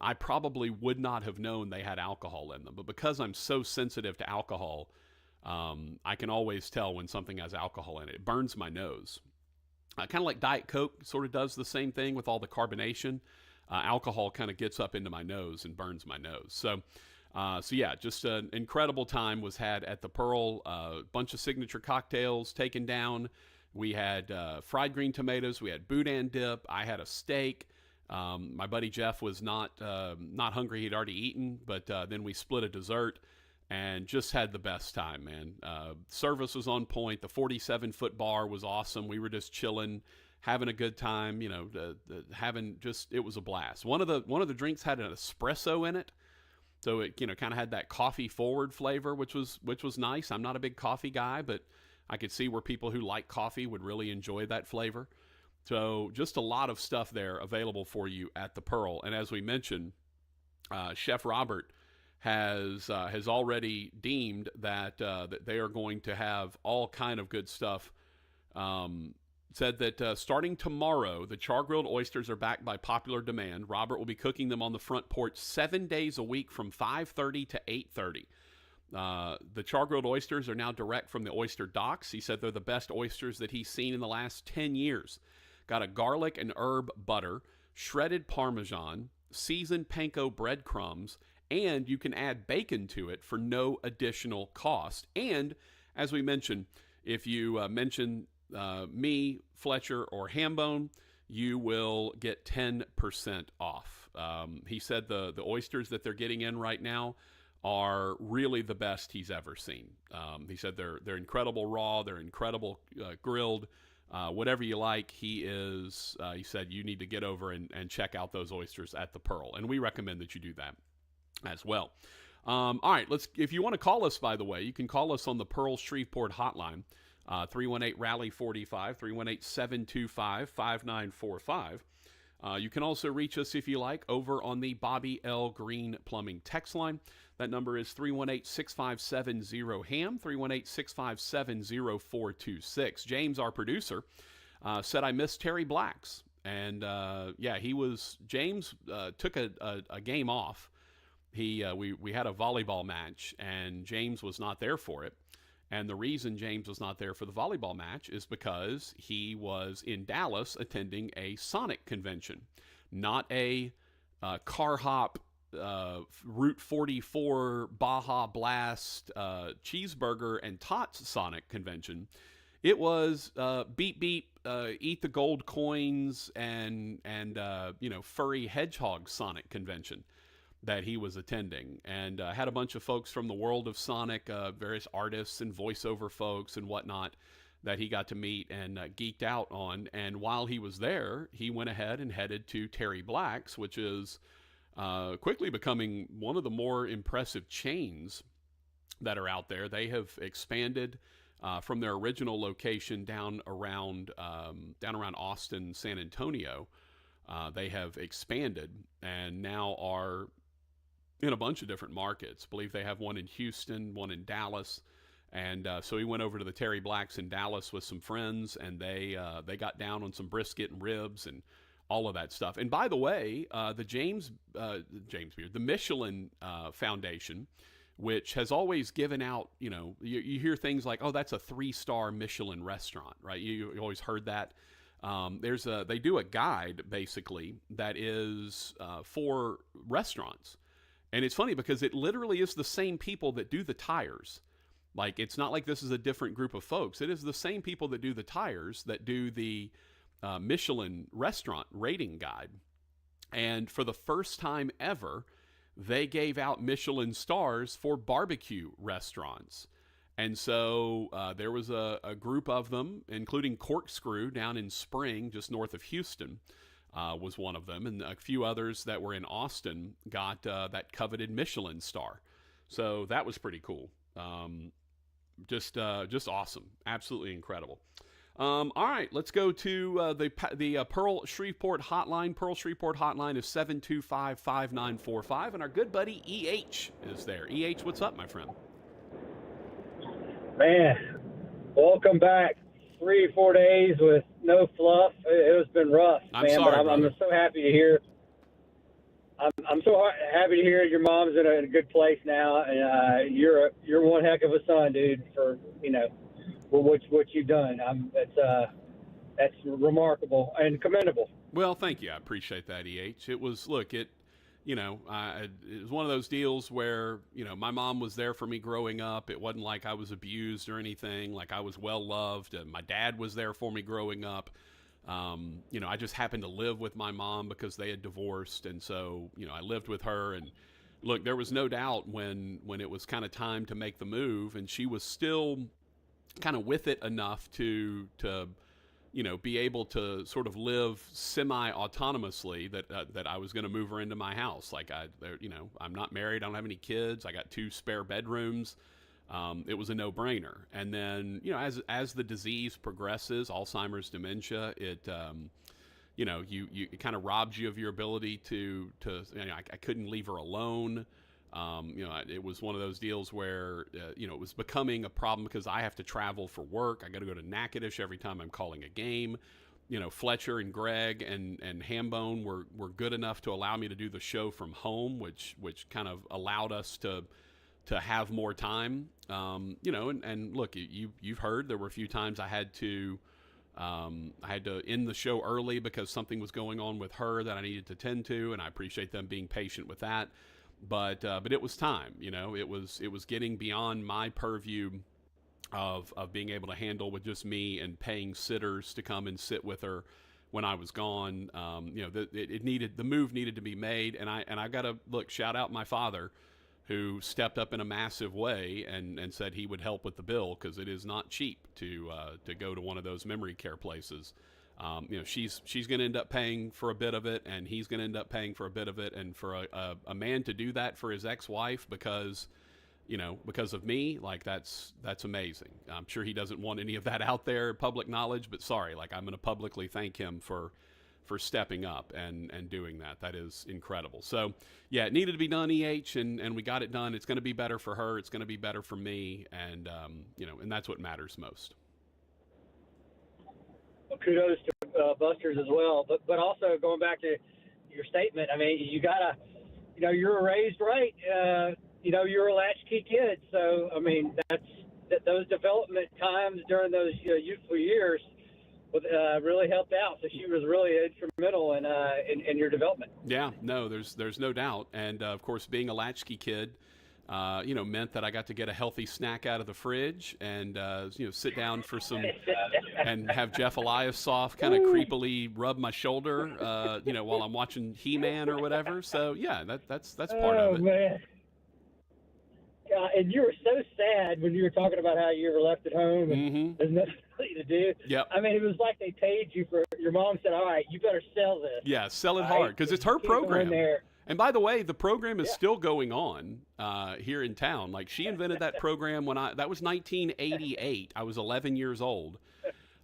I probably would not have known they had alcohol in them. But because I'm so sensitive to alcohol, I can always tell when something has alcohol in it. It burns my nose. Kind of like Diet Coke sort of does the same thing with all the carbonation. Alcohol kind of gets up into my nose and burns my nose. So yeah, just an incredible time was had at the Pearl. A bunch of signature cocktails taken down. We had fried green tomatoes. We had boudin dip. I had a steak. My buddy Jeff was not hungry. He'd already eaten, but then we split a dessert and just had the best time, man. Service was on point. The 47-foot bar was awesome. We were just chilling, having a good time. It was a blast. One of the drinks had an espresso in it. So it, kind of had that coffee forward flavor, which was nice. I'm not a big coffee guy, but I could see where people who like coffee would really enjoy that flavor. So just a lot of stuff there available for you at the Pearl. And as we mentioned, Chef Robert has already deemed that they are going to have all kind of good stuff. Said that starting tomorrow, the char-grilled oysters are back by popular demand. Robert will be cooking them on the front porch 7 days a week from 5:30 to 8:30. The char-grilled oysters are now direct from the oyster docks. He said they're the best oysters that he's seen in the last 10 years. Got a garlic and herb butter, shredded Parmesan, seasoned panko breadcrumbs, and you can add bacon to it for no additional cost. And as we mentioned, if you mention me, Fletcher, or Hambone, you will get 10% off. He said the oysters that they're getting in right now are really the best he's ever seen. He said they're incredible raw, they're incredible grilled, whatever you like. He said you need to get over and check out those oysters at the Pearl, and we recommend that you do that as well. All right, if you want to call us, by the way, you can call us on the Pearl Shreveport hotline. 318-RALLY-45, 318-725-5945. You can also reach us, if you like, over on the Bobby L. Greene Plumbing text line. That number is 318-6570-HAM, 318-657-0426. James, our producer, said I missed Terry Black's And James took a game off. We had a volleyball match, and James was not there for it. And the reason James was not there for the volleyball match is because he was in Dallas attending a Sonic convention, not a car hop, Route 44 Baja Blast cheeseburger and tots Sonic convention. It was beep beep, eat the gold coins and furry hedgehog Sonic convention that he was attending, and had a bunch of folks from the world of Sonic, various artists and voiceover folks and whatnot that he got to meet and geeked out on. And while he was there, he went ahead and headed to Terry Black's, which is quickly becoming one of the more impressive chains that are out there. They have expanded from their original location down around Austin, San Antonio. They have expanded and now are in a bunch of different markets. I believe they have one in Houston, one in Dallas. And so he went over to the Terry Black's in Dallas with some friends, and they got down on some brisket and ribs and all of that stuff. And by the way, the Michelin Foundation, which has always given out, you hear things like, oh, that's a 3-star Michelin restaurant, right? You always heard that. They do a guide basically that is for restaurants. And it's funny because it literally is the same people that do the tires. Like, it's not like this is a different group of folks. It is the same people that do the tires that do the Michelin restaurant rating guide. And for the first time ever, they gave out Michelin stars for barbecue restaurants. And so there was a group of them, including Corkscrew down in Spring, just north of Houston, was one of them. And a few others that were in Austin got that coveted Michelin star. So that was pretty cool. Just awesome. Absolutely incredible. All right, let's go to the Pearl Shreveport hotline. Pearl Shreveport hotline is 725-5945, and our good buddy EH is there. EH, what's up, my friend? Man, welcome back. 3 or 4 days with no fluff. It has been rough, I'm man. sorry, but I'm so happy to hear. I'm so happy to hear your mom's in a good place now, and you're one heck of a son, dude. For what you've done. That's remarkable and commendable. Well, thank you. I appreciate that, EH. It was it was one of those deals where, my mom was there for me growing up. It wasn't like I was abused or anything. Like, I was well loved. And my dad was there for me growing up. I just happened to live with my mom because they had divorced. And so, I lived with her. And look, there was no doubt when it was kind of time to make the move, and she was still kind of with it enough to be able to sort of live semi-autonomously that I was going to move her into my house. Like, I'm not married. I don't have any kids. I got 2 spare bedrooms. It was a no-brainer. And then, as the disease progresses, Alzheimer's, dementia, it kind of robs you of your ability to I couldn't leave her alone. It was one of those deals where, it was becoming a problem because I have to travel for work. I got to go to Natchitoches every time I'm calling a game. Fletcher and Greg and Hambone were good enough to allow me to do the show from home, which kind of allowed us to have more time. And look, you've heard there were a few times I had to end the show early because something was going on with her that I needed to tend to, and I appreciate them being patient with that. But it was time, it was getting beyond my purview of being able to handle with just me and paying sitters to come and sit with her when I was gone. The move needed to be made. And I got to shout out my father, who stepped up in a massive way and said he would help with the bill, because it is not cheap to go to one of those memory care places. She's going to end up paying for a bit of it, and he's going to end up paying for a bit of it. And for a man to do that for his ex-wife because of me, like, that's amazing. I'm sure he doesn't want any of that out there, public knowledge, but sorry, I'm going to publicly thank him for stepping up and doing that. That is incredible. So yeah, it needed to be done, EH, and we got it done. It's going to be better for her. It's going to be better for me. And, and that's what matters most. kudos to Buster's as well. But also going back to your statement, I mean, you gotta, you were raised right. You're a latchkey kid, so I mean those development times during those youthful years really helped out. So she was really instrumental in your development. Yeah, no, there's no doubt. And of course, being a latchkey kid, meant that I got to get a healthy snack out of the fridge and sit down for some and have Jeff Eliassoff kind of creepily rub my shoulder, while I'm watching He-Man or whatever. So yeah, that's part of it. Oh man. And you were so sad when you were talking about how you were left at home and there's nothing to do. Yep. I mean, it was like they paid you for. Your mom said, "All right, you better sell this." Yeah, sell it hard because it's her program. There. And by the way, the program is still going on here in town. Like she invented that program that was 1988. I was 11 years old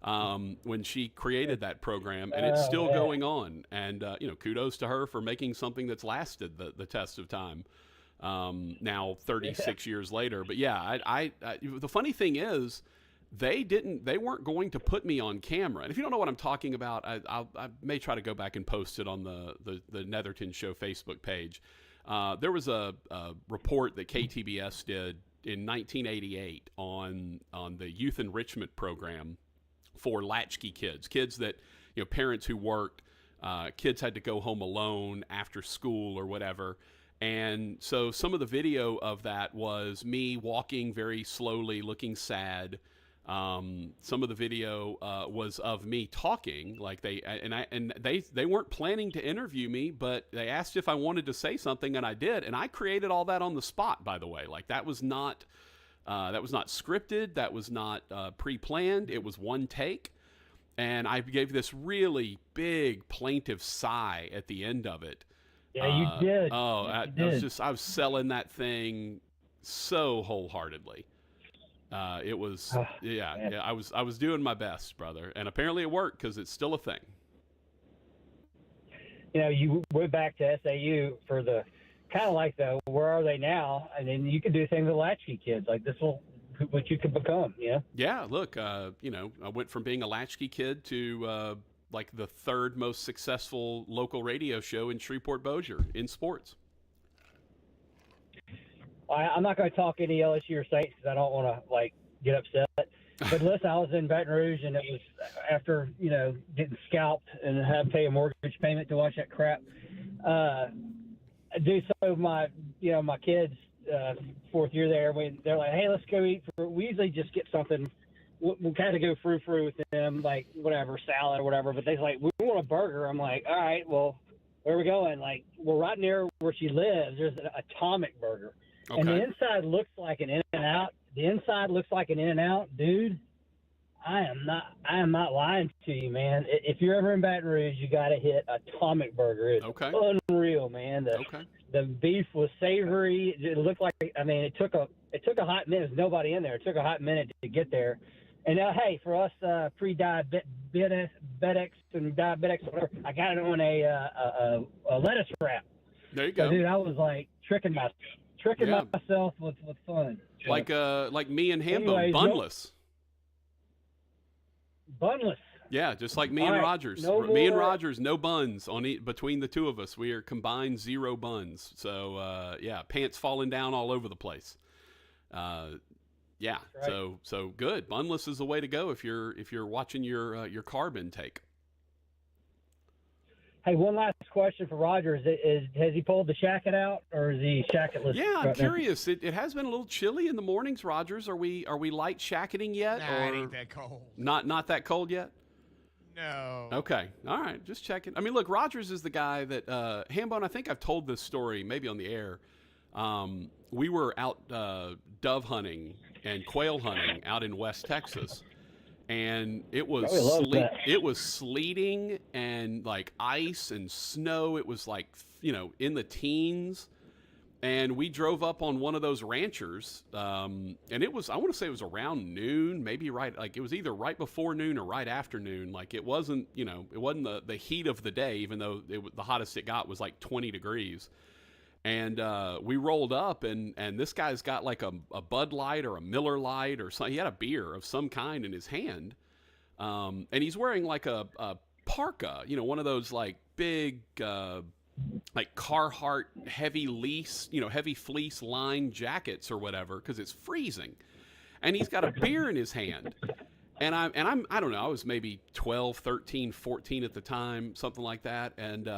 when she created that program, and it's still going on. And kudos to her for making something that's lasted the test of time. Now 36 years later. But yeah, I the funny thing is they weren't going to put me on camera. And if you don't know what I'm talking about, I may try to go back and post it on the Netherton Show Facebook page. There was a report that KTBS did in 1988 on the youth enrichment program for latchkey kids that, parents who worked, kids had to go home alone after school or whatever. And so some of the video of that was me walking very slowly, looking sad. Some of the video was of me talking, like they weren't planning to interview me, but they asked if I wanted to say something, and I did. And I created all that on the spot, by the way. Like that was not scripted, that was not pre-planned. It was one take, and I gave this really big plaintive sigh at the end of it. Yeah, you did. I was selling that thing so wholeheartedly. It was, I was doing my best, brother, and apparently it worked because it's still a thing. You went back to SAU for the kind of like the where are they now, and then you can do things with latchkey kids like this will what you could become. Yeah, look, I went from being a latchkey kid to like the third most successful local radio show in Shreveport Bossier in sports. I'm not going to talk any LSU or Saints because I don't want to get upset. But listen, I was in Baton Rouge, and it was after getting scalped and having to pay a mortgage payment to watch that crap. So my kids fourth year there, they're like, hey, let's go eat. We usually just get something. We'll kind of go frou with them, like whatever, salad or whatever. But they're like, we want a burger. I'm like, all right, well, where are we going? Like, we're right near where she lives. There's an Atomic Burger. Okay. And the inside looks like an In-N-Out. The inside looks like an In-N-Out. Dude, I am not lying to you, man. If you're ever in Baton Rouge, you got to hit Atomic Burger. It's unreal, man. The beef was savory. It looked like, it took a hot minute. There's nobody in there. It took a hot minute to get there. And now, hey, for us pre-diabetics and diabetics, whatever, I got it on a lettuce wrap. There you go. So, dude, I was like tricking myself with fun. Like me and Hambo, Anyways, bunless. Bunless. Yeah, just like me and Rogers. Me and Rogers, no buns between the two of us. We are combined 0 buns. So pants falling down all over the place. Yeah, right. So good. Bunless is the way to go if you're watching your carb intake. Hey, one last question for Roger. Has he pulled the shacket out, or is he shacketless? Yeah, I'm curious. It has been a little chilly in the mornings, Rogers. Are we light shacketing yet? Nah, it ain't that cold. Not that cold yet? No. Okay. All right. Just checking. I mean, look, Rogers is the guy that Hambone, I think I've told this story maybe on the air. We were out dove hunting and quail hunting out in West Texas. And it was sleeting and like ice and snow. It was like, in the teens. And we drove up on one of those ranchers. And it was, I want to say it was around noon, maybe it was either right before noon or right after noon. Like it wasn't, it wasn't the heat of the day, even though the hottest it got was like 20 degrees. And we rolled up, and this guy's got like a Bud Light or a Miller Light or something. He had a beer of some kind in his hand. And he's wearing like a parka, one of those like big, like Carhartt heavy fleece lined jackets or whatever, because it's freezing. And he's got a beer in his hand. And I don't know, I was maybe 12, 13, 14 at the time, something like that. And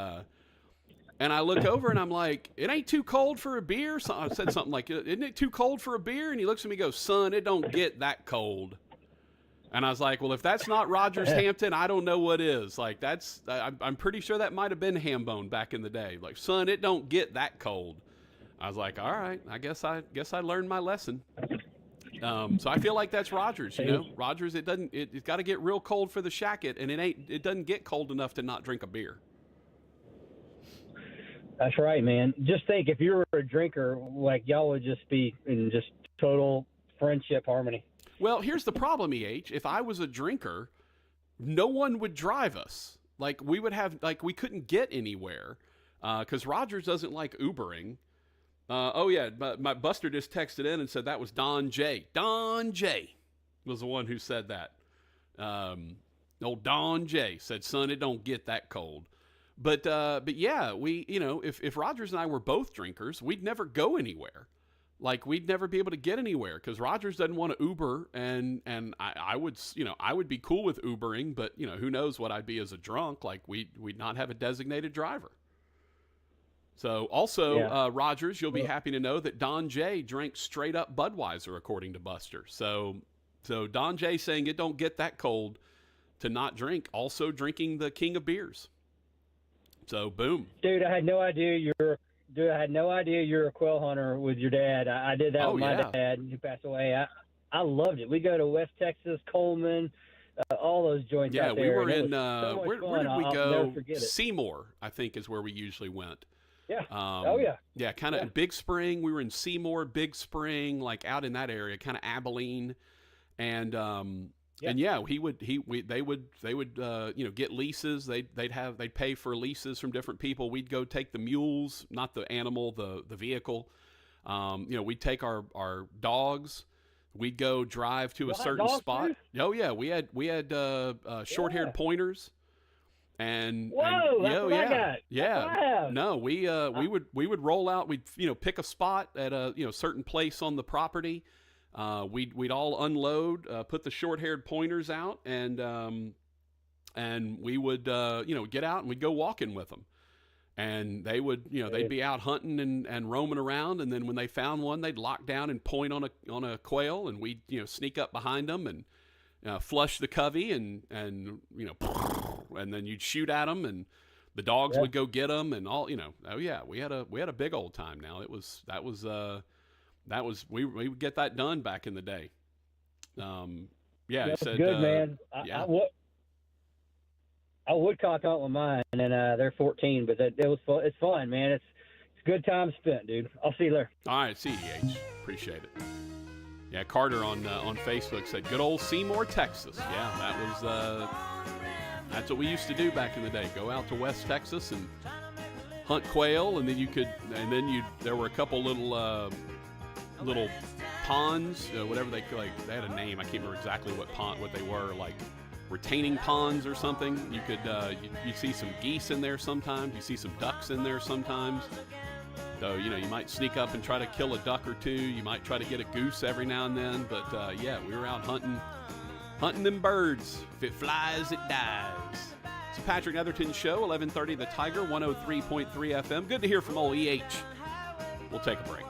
I look over and I'm like, it ain't too cold for a beer? So I said something like, isn't it too cold for a beer? And he looks at me and goes, son, it don't get that cold. And I was like, well, if that's not Rogers Hampton, I don't know what is. Like, I'm pretty sure that might have been Hambone back in the day. Like, son, it don't get that cold. I was like, all right, I guess I learned my lesson. So I feel like that's Rogers, Rogers, it's got to get real cold for the shacket, and it doesn't get cold enough to not drink a beer. That's right, man. Just think, if you were a drinker, like, y'all would just be in just total friendship harmony. Well, here's the problem, EH. If I was a drinker, no one would drive us. Like, we couldn't get anywhere because Rogers doesn't like Ubering. My Buster just texted in and said that was Don J. Don J. was the one who said that. Old Don J. said, son, it don't get that cold. But yeah, we, if Rogers and I were both drinkers, we'd never go anywhere. Like, we'd never be able to get anywhere because Rogers doesn't want to Uber, and I would be cool with Ubering, but who knows what I'd be as a drunk. Like, we'd not have a designated driver. So also, Rogers, you'll be happy to know that Don J drank straight up Budweiser, according to Buster. So Don J saying it don't get that cold to not drink, also drinking the king of beers. So boom. Dude, I had no idea you're a quail hunter with your dad. I did that with my dad, who passed away. I loved it. We go to West Texas, Coleman, all those joints out there. Yeah, we were in, where did we go? Seymour, I think, is where we usually went. Yeah. Yeah, kind of Big Spring. We were in Seymour, Big Spring, like out in that area, kind of Abilene. And, and yeah, they would get leases. They'd pay for leases from different people. We'd go take the mules, not the animal, the vehicle. We'd take our dogs. We'd go drive to a certain spot. Too? Oh yeah, we had short-haired pointers. And I got. No, we would roll out. We'd pick a spot at a certain place on the property. We'd all unload, put the short-haired pointers out, and we would get out and we'd go walking with them. And they would they'd be out hunting and roaming around, and then when they found one, they'd lock down and point on a quail, and we'd sneak up behind them and flush the covey and then you'd shoot at them, and the dogs would go get them, and all. Oh yeah, we had a big old time. Now we would get that done back in the day. That's said, good, man. I woodcock hunt with mine, and they're 14, but it was fun. It's fun, man. It's a good time spent, dude. I'll see you there. All right, see you, H. Appreciate it. Yeah, Carter on Facebook said, "Good old Seymour, Texas." Yeah, that was that's what we used to do back in the day. Go out to West Texas and hunt quail, and then there were a couple little ponds, whatever they had a name. I can't remember exactly what they were, like retaining ponds or something. You could you see some geese in there sometimes. You see some ducks in there sometimes. So, you might sneak up and try to kill a duck or two. You might try to get a goose every now and then. But, we were out hunting them birds. If it flies, it dies. It's the Patrick Netherton Show, 1130 The Tiger, 103.3 FM. Good to hear from old EH. We'll take a break.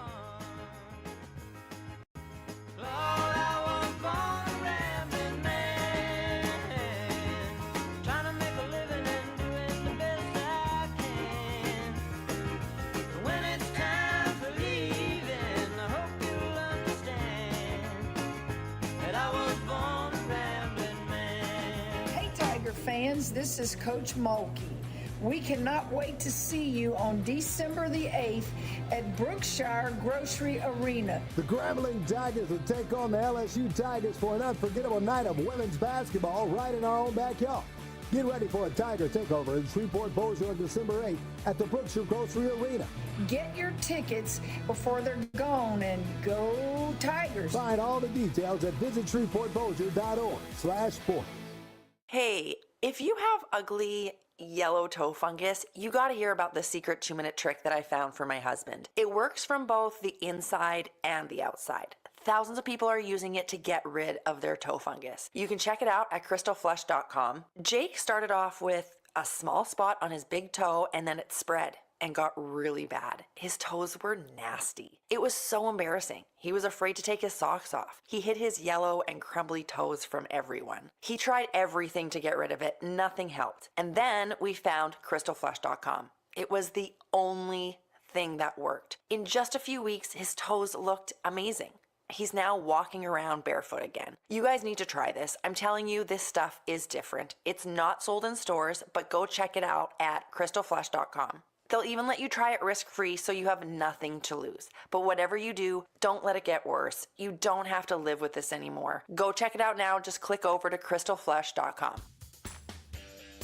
Fans, this is Coach Mulkey. We cannot wait to see you on December the 8th at Brookshire Grocery Arena. The Grambling Tigers will take on the LSU Tigers for an unforgettable night of women's basketball right in our own backyard. Get ready for a Tiger takeover in Shreveport Bossier on December 8th at the Brookshire Grocery Arena. Get your tickets before they're gone, and go Tigers. Find all the details at visitshreveportbossier.org/sports. Hey, if you have ugly yellow toe fungus, you gotta hear about the secret 2-minute trick that I found for my husband. It works from both the inside and the outside. Thousands of people are using it to get rid of their toe fungus. You can check it out at crystalflush.com. Jake started off with a small spot on his big toe and then it spread and got really bad. His toes were nasty. It was so embarrassing. He was afraid to take his socks off. He hid his yellow and crumbly toes from everyone. He tried everything to get rid of it. Nothing helped. And then we found crystalflush.com. It was the only thing that worked. In just a few weeks, his toes looked amazing. He's now walking around barefoot again. You guys need to try this. I'm telling you, this stuff is different. It's not sold in stores, but go check it out at crystalflush.com. They'll even let you try it risk-free so you have nothing to lose. But whatever you do, don't let it get worse. You don't have to live with this anymore. Go check it out now. Just click over to crystalflush.com.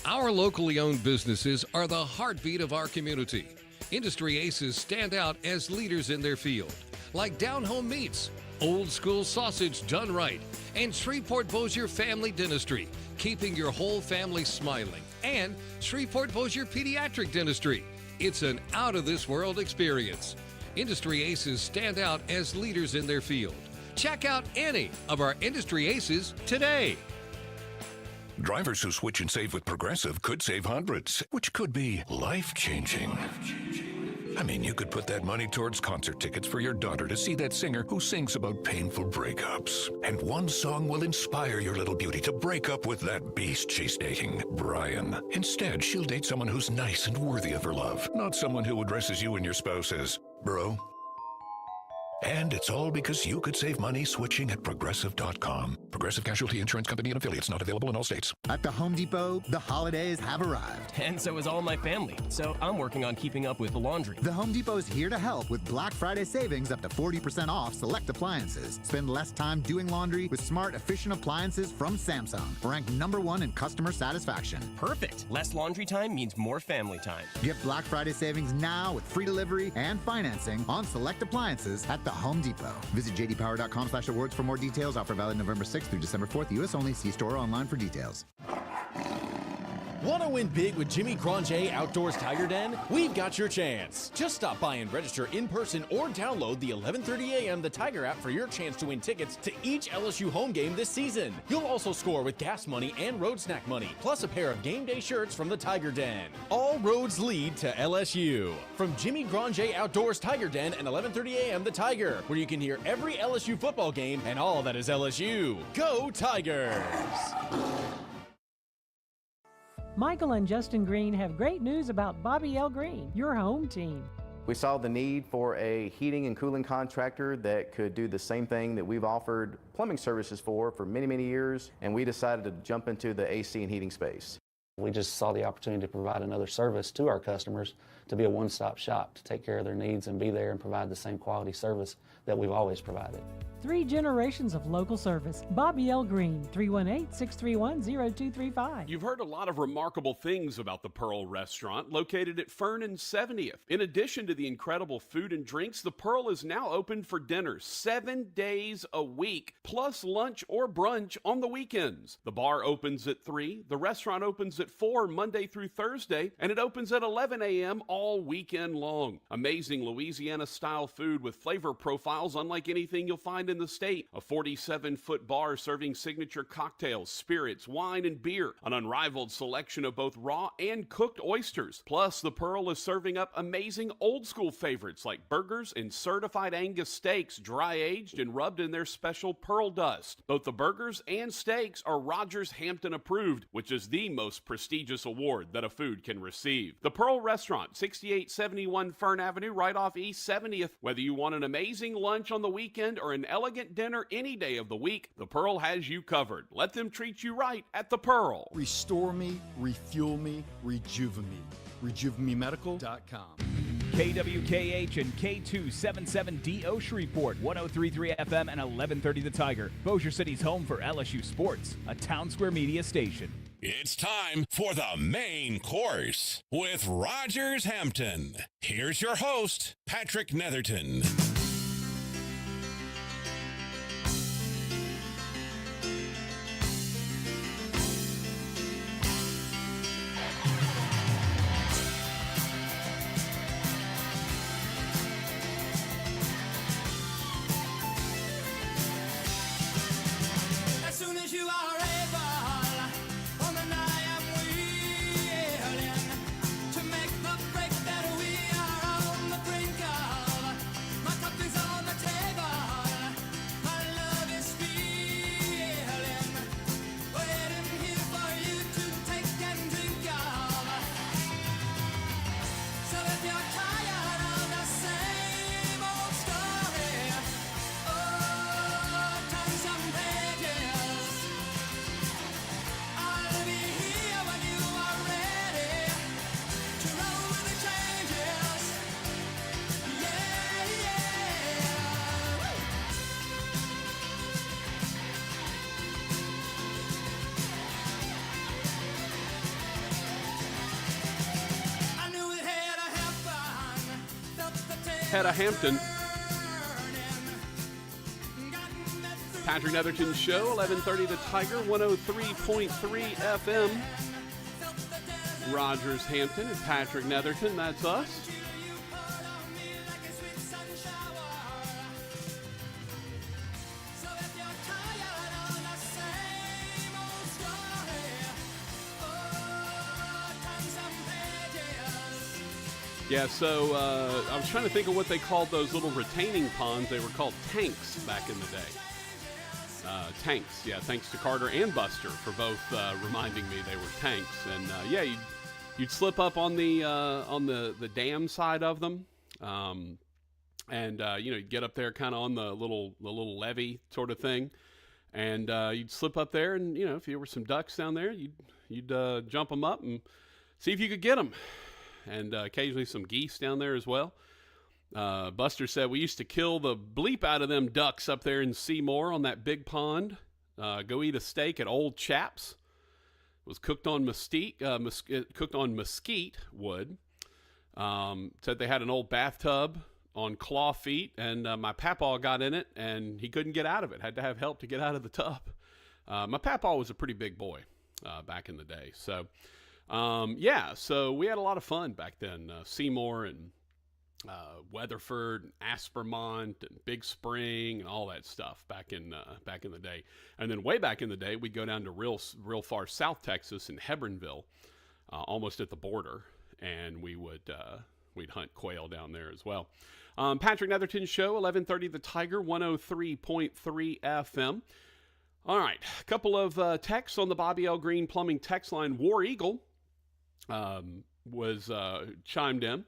Our locally owned businesses are the heartbeat of our community. Industry aces stand out as leaders in their field, like Down Home Meats, Old School Sausage Done Right, and Shreveport Bossier Family Dentistry, keeping your whole family smiling, and Shreveport Bossier Pediatric Dentistry. It's an out-of-this-world experience. Industry aces stand out as leaders in their field. Check out any of our industry aces today. Drivers who switch and save with Progressive could save hundreds, which could be life-changing. I mean, you could put that money towards concert tickets for your daughter to see that singer who sings about painful breakups. And one song will inspire your little beauty to break up with that beast she's dating, Brian. Instead, she'll date someone who's nice and worthy of her love, not someone who addresses you and your spouse as bro. And it's all because you could save money switching at Progressive.com. Progressive Casualty Insurance Company and affiliates, not available in all states. At the Home Depot, the holidays have arrived. And so is all my family. So I'm working on keeping up with the laundry. The Home Depot is here to help with Black Friday savings up to 40% off select appliances. Spend less time doing laundry with smart, efficient appliances from Samsung. Ranked #1 in customer satisfaction. Perfect. Less laundry time means more family time. Get Black Friday savings now with free delivery and financing on select appliances at the Home Depot. Visit jdpower.com/awards for more details. Offer valid November 6th through December 4th. U.S. only. See store or online for details. Want to win big with Jimmy Grandje Outdoors Tiger Den? We've got your chance. Just stop by and register in person or download the 11:30 a.m. The Tiger app for your chance to win tickets to each LSU home game this season. You'll also score with gas money and road snack money, plus a pair of game day shirts from the Tiger Den. All roads lead to LSU. From Jimmy Grandje Outdoors Tiger Den and 11:30 a.m. The Tiger, where you can hear every LSU football game and all that is LSU. Go Tigers! Michael and Justin Greene have great news about Bobby L. Greene, your home team. We saw the need for a heating and cooling contractor that could do the same thing that we've offered plumbing services for many, many years, and we decided to jump into the AC and heating space. We just saw the opportunity to provide another service to our customers, to be a one-stop shop, to take care of their needs and be there and provide the same quality service that we've always provided. 3 generations of local service. Bobby L. Greene, 318-631-0235. You've heard a lot of remarkable things about the Pearl Restaurant, located at Fern and 70th. In addition to the incredible food and drinks, the Pearl is now open for dinner 7 days a week, plus lunch or brunch on the weekends. The bar opens at 3, the restaurant opens at 4 Monday through Thursday, and it opens at 11 a.m. all weekend long. Amazing Louisiana-style food with flavor profiles unlike anything you'll find in the state. A 47-foot bar serving signature cocktails, spirits, wine, and beer. An unrivaled selection of both raw and cooked oysters. Plus, the Pearl is serving up amazing old-school favorites like burgers and certified Angus steaks, dry-aged and rubbed in their special Pearl dust. Both the burgers and steaks are Rogers Hampton approved, which is the most prestigious award that a food can receive. The Pearl Restaurant, 6871 Fern Avenue, right off East 70th. Whether you want an amazing lunch on the weekend or an elegant dinner any day of the week, the Pearl has you covered. Let them treat you right at the Pearl. Restore me, refuel me, rejuvenate me. RejuveMeMedical.com. KWKH and K277DO Shreveport, 103.3 FM and 1130 The Tiger. Bossier City's home for LSU Sports, a Town Square Media station. It's time for the main course with Rogers Hampton. Here's your host, Patrick Netherton. head of Hampton. Patrick Netherton Show, 1130 The Tiger, 103.3 FM. Rogers Hampton and Patrick Netherton, that's us. Yeah, so I was trying to think of what they called those little retaining ponds. They were called tanks back in the day. Tanks, yeah, thanks to Carter and Buster for both reminding me they were tanks. And yeah, you'd slip up on the dam side of them, and you know, you'd get up there kind of on the little levee sort of thing, and you'd slip up there, and you know, if there were some ducks down there, you'd jump them up and see if you could get them. And occasionally some geese down there as well. Buster said we used to kill the bleep out of them ducks up there in Seymour on that big pond. Go eat a steak at Old Chaps. It was cooked on mesquite wood. Said they had an old bathtub on claw feet, and my papaw got in it, and he couldn't get out of it. Had to have help to get out of the tub. My papaw was a pretty big boy back in the day, so... yeah, so we had a lot of fun back then. Seymour and Weatherford and Aspermont and Big Spring and all that stuff back in the day. And then way back in the day, we'd go down to real far South Texas in Hebronville, almost at the border, and we'd hunt quail down there as well. Patrick Netherton Show, 1130 The Tiger, 103.3 FM. All right, a couple of texts on the Bobby L. Greene Plumbing text line. War Eagle was chimed in.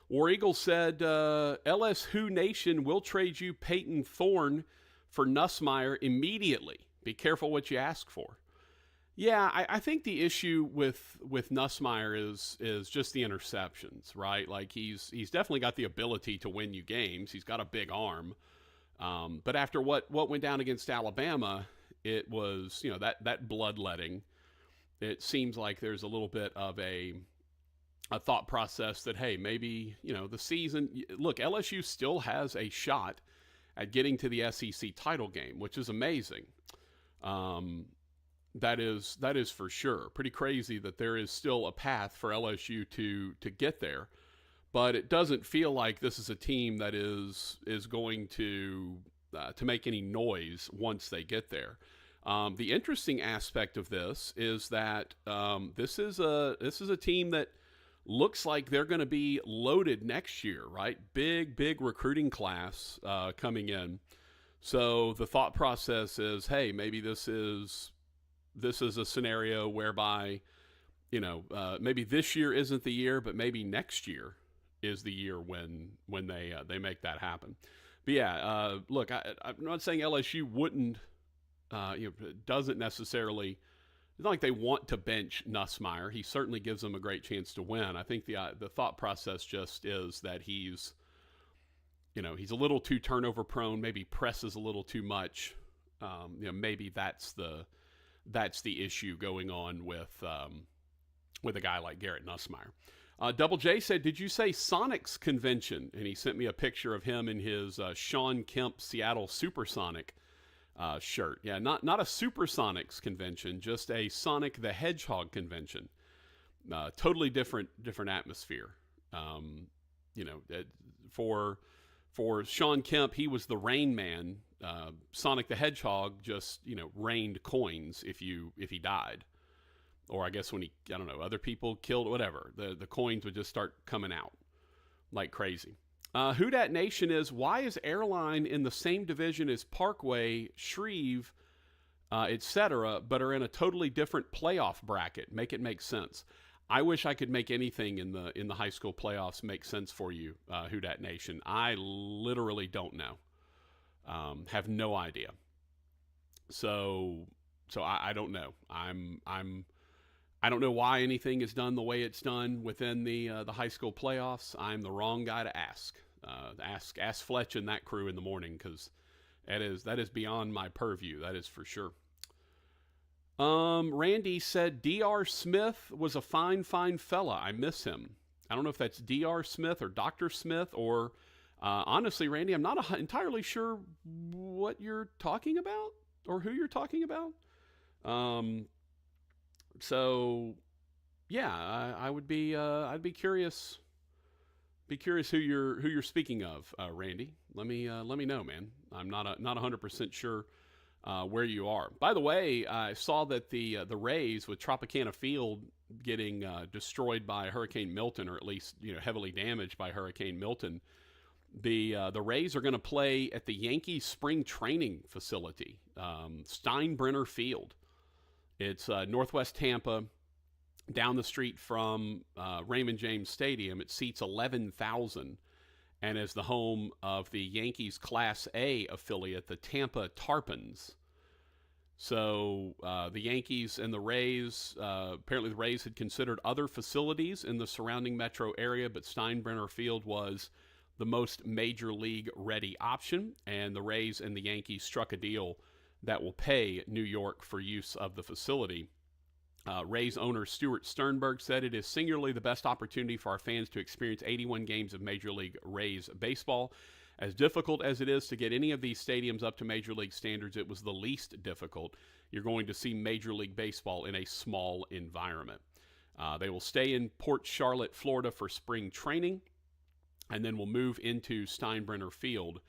War Eagle said, LS Who Nation will trade you Peyton Thorne for Nussmeier immediately. Be careful what you ask for. Yeah, I think the issue with Nussmeier is just the interceptions, right? Like he's definitely got the ability to win you games. He's got a big arm. But after what went down against Alabama, it was, you know, that bloodletting. It seems like there's a little bit of a thought process that, hey, maybe, you know, the season, look, LSU still has a shot at getting to the SEC title game, which is amazing. That is for sure. Pretty crazy that there is still a path for LSU to get there, but it doesn't feel like this is a team that is going to make any noise once they get there. The interesting aspect of this is that this is a team that looks like they're going to be loaded next year, right? Big recruiting class coming in. So the thought process is, hey, maybe this is a scenario whereby, you know, maybe this year isn't the year, but maybe next year is the year when they make that happen. But yeah, look, I'm not saying LSU wouldn't. Doesn't necessarily, it's not like they want to bench Nussmeier. He certainly gives them a great chance to win. I think the thought process just is that he's a little too turnover prone, maybe presses a little too much. Maybe that's the issue going on with a guy like Garrett Nussmeier. Double J said, did you say Sonics Convention? And he sent me a picture of him in his Sean Kemp Seattle Supersonic shirt. Yeah, not a Supersonics convention, just a Sonic the Hedgehog convention. Totally different atmosphere. For Sean Kemp, he was the Rain Man. Sonic the Hedgehog just, rained coins if he died. Or I guess when other people killed, whatever. The coins would just start coming out like crazy. Who Dat Nation is, why is Airline in the same division as Parkway, Shreve, etc., but are in a totally different playoff bracket? Make it make sense. I wish I could make anything in the high school playoffs make sense for you, Who Dat Nation. I literally don't know. Have no idea. So I don't know. I don't know why anything is done the way it's done within the high school playoffs. I'm the wrong guy to ask. Ask Fletch and that crew in the morning, because that is beyond my purview. That is for sure. Randy said D.R. Smith was a fine fella. I miss him. I don't know if that's D.R. Smith or Dr. Smith, or Honestly, Randy, I'm not entirely sure what you're talking about or who you're talking about. So yeah, I would be I'd be curious. Be curious who you're speaking of, Randy. Let me know, man. I'm not 100% sure where you are. By the way, I saw that the Rays with Tropicana Field getting destroyed by Hurricane Milton, or at least heavily damaged by Hurricane Milton. The Rays are going to play at the Yankees spring training facility, Steinbrenner Field. It's Northwest Tampa, down the street from Raymond James Stadium. It seats 11,000 and is the home of the Yankees Class A affiliate, the Tampa Tarpons. So the Yankees and the Rays, apparently the Rays had considered other facilities in the surrounding metro area, but Steinbrenner Field was the most major league ready option, and the Rays and the Yankees struck a deal that will pay New York for use of the facility. Rays owner Stuart Sternberg said, "It is singularly the best opportunity for our fans to experience 81 games of Major League Rays baseball. As difficult as it is to get any of these stadiums up to Major League standards, it was the least difficult. You're going to see Major League Baseball in a small environment." They will stay in Port Charlotte, Florida for spring training, and then we'll move into Steinbrenner Field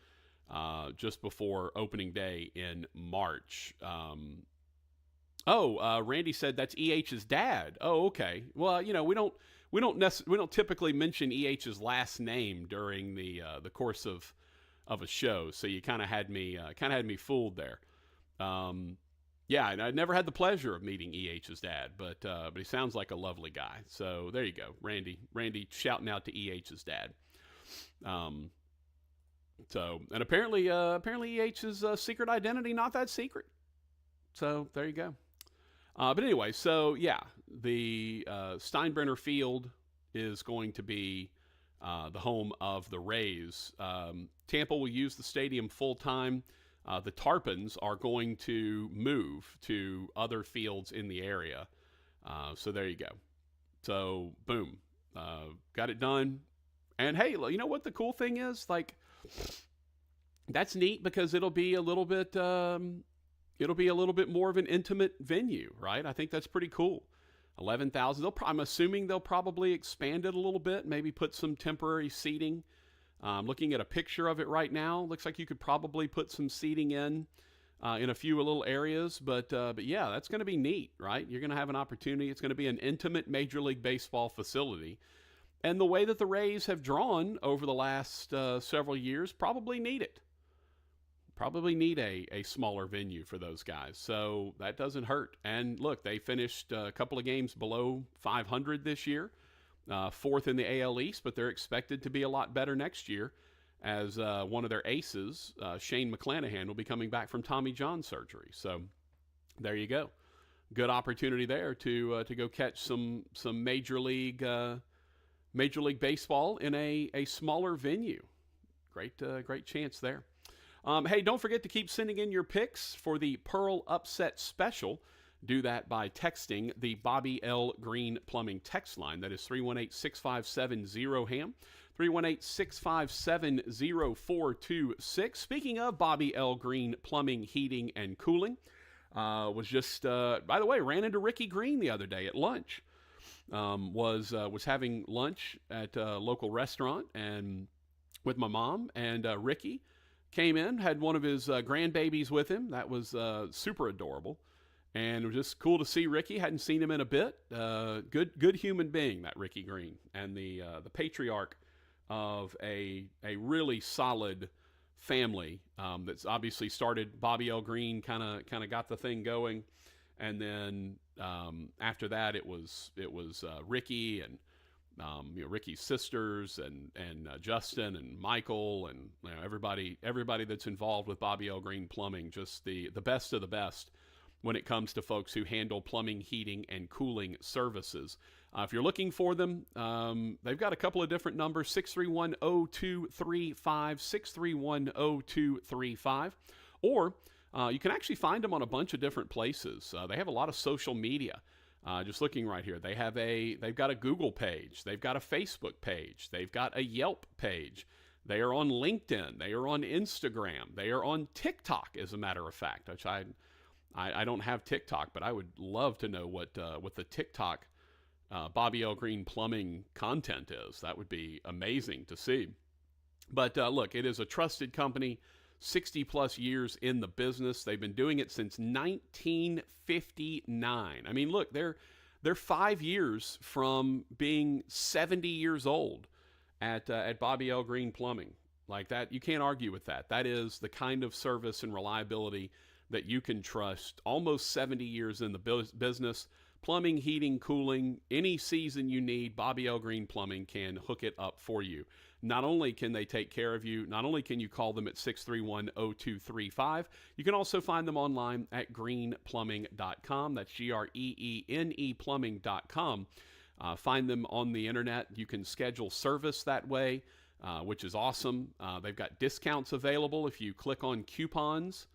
just before opening day in March. Randy said that's EH's dad. Oh, okay. Well, we don't typically mention EH's last name during the course of a show, so you kind of had me fooled there. Yeah, and I never had the pleasure of meeting EH's dad, but he sounds like a lovely guy. So there you go, Randy shouting out to EH's dad. So, and apparently EH's secret identity not that secret. So there you go. But anyway, so yeah, the Steinbrenner Field is going to be the home of the Rays. Tampa will use the stadium full time. The Tarpons are going to move to other fields in the area. So there you go. So boom, got it done. And hey, you know what the cool thing is? Like, that's neat because it'll be a little bit more of an intimate venue, right? I think that's pretty cool. 11,000. I'm assuming they'll probably expand it a little bit, maybe put some temporary seating. Looking at a picture of it right now, looks like you could probably put some seating in a few little areas. But yeah, that's going to be neat, right? You're going to have an opportunity. It's going to be an intimate Major League Baseball facility. And the way that the Rays have drawn over the last several years probably need it. Probably need a smaller venue for those guys. So that doesn't hurt. And look, they finished a couple of games below 500 this year, fourth in the AL East, but they're expected to be a lot better next year as one of their aces, Shane McClanahan, will be coming back from Tommy John surgery. So there you go. Good opportunity there to go catch some Major League Baseball in a smaller venue. Great chance there. Hey, don't forget to keep sending in your picks for the Pearl Upset Special. Do that by texting the Bobby L. Greene Plumbing text line. That is 318-657-0HAM, 318-657-0426. Speaking of Bobby L. Greene Plumbing, Heating, and Cooling, by the way, ran into Ricky Greene the other day at lunch. Was having lunch at a local restaurant and with my mom, and Ricky came in, had one of his grandbabies with him. That was super adorable. And it was just cool to see Ricky. Hadn't seen him in a bit. Good human being, that Ricky Greene. And the patriarch of a really solid family that's obviously started. Bobby L. Greene kind of got the thing going. And then after that, it was Ricky and Ricky's sisters and Justin and Michael and everybody that's involved with Bobby L. Greene Plumbing. Just the best of the best when it comes to folks who handle plumbing, heating, and cooling services. If you're looking for them, they've got a couple of different numbers: 631-0235, 631-0235, or you can actually find them on a bunch of different places. They have a lot of social media. Just looking right here, they've got a Google page, they've got a Facebook page, they've got a Yelp page, They are on LinkedIn. They are on Instagram. They are on TikTok, as a matter of fact, which I don't have TikTok, but I would love to know what the TikTok Bobby L. Greene plumbing content is. That would be amazing to see. But look, it is a trusted company, 60 plus years in the business. They've been doing it since 1959. I mean, look, they're 5 years from being 70 years old at Bobby L. Greene Plumbing. Like that, you can't argue with that. That is the kind of service and reliability that you can trust. Almost 70 years in the business. Plumbing, heating, cooling, any season you need, Bobby L. Greene Plumbing can hook it up for you. Not only can they take care of you, not only can you call them at 631-0235, you can also find them online at greeneplumbing.com. That's Greene plumbing.com. Find them on the internet. You can schedule service that way, which is awesome. They've got discounts available if you click on coupons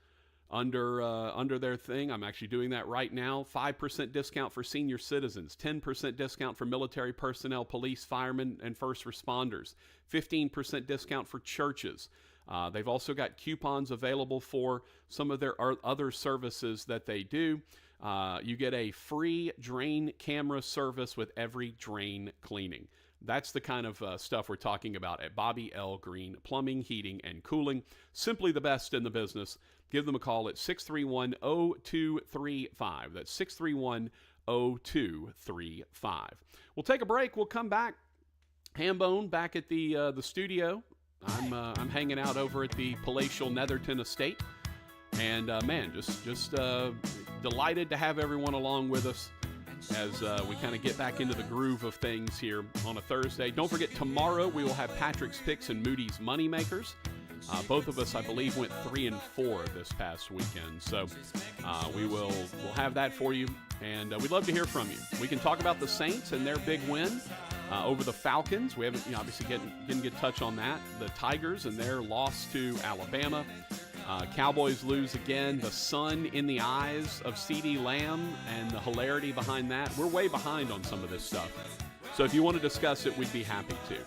under their thing. I'm actually doing that right now. 5% discount for senior citizens, 10% discount for military personnel, police, firemen, and first responders, 15% discount for churches. They've also got coupons available for some of their other services that they do. You get a free drain camera service with every drain cleaning. That's the kind of stuff we're talking about at Bobby L. Greene Plumbing, Heating, and Cooling. Simply the best in the business. Give them a call at 631-0235. That's 631-0235. We'll take a break. We'll come back. Hambone back at the studio. I'm hanging out over at the palatial Netherton estate. And man, just delighted to have everyone along with us as we kind of get back into the groove of things here on a Thursday. Don't forget, tomorrow we will have Patrick's Picks and Moody's Moneymakers. Both of us, I believe, went 3-4 this past weekend. So we'll have that for you, and we'd love to hear from you. We can talk about the Saints and their big win over the Falcons. We haven't, obviously didn't get touch on that. The Tigers and their loss to Alabama. Cowboys lose again. The sun in the eyes of CeeDee Lamb and the hilarity behind that. We're way behind on some of this stuff. So if you want to discuss it, we'd be happy to.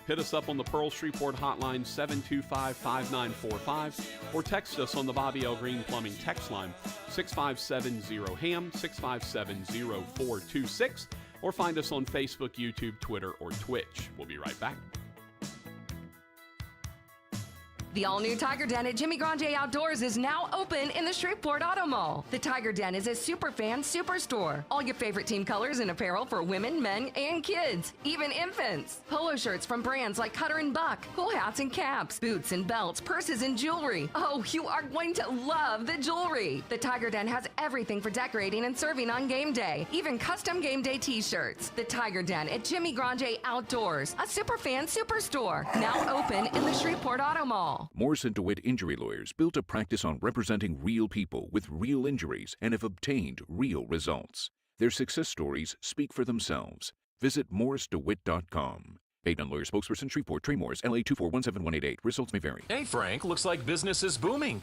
Hit us up on the Pearl Shreveport hotline, 725-5945, or text us on the Bobby L. Greene Plumbing text line, 6570-HAM, 657-0426, or find us on Facebook, YouTube, Twitter, or Twitch. We'll be right back. The all-new Tiger Den at Jimmy Grande Outdoors is now open in the Shreveport Auto Mall. The Tiger Den is a superfan superstore. All your favorite team colors and apparel for women, men, and kids, even infants. Polo shirts from brands like Cutter & Buck, cool hats and caps, boots and belts, purses and jewelry. Oh, you are going to love the jewelry. The Tiger Den has everything for decorating and serving on game day, even custom game day t-shirts. The Tiger Den at Jimmy Grande Outdoors, a superfan superstore, now open in the Shreveport Auto Mall. Morrison DeWitt Injury Lawyers built a practice on representing real people with real injuries and have obtained real results. Their success stories speak for themselves. Visit morrisdewitt.com. Paid on lawyer spokesperson, Shreveport, Trey Morris, LA 2417188. Results may vary. Hey, Frank, looks like business is booming.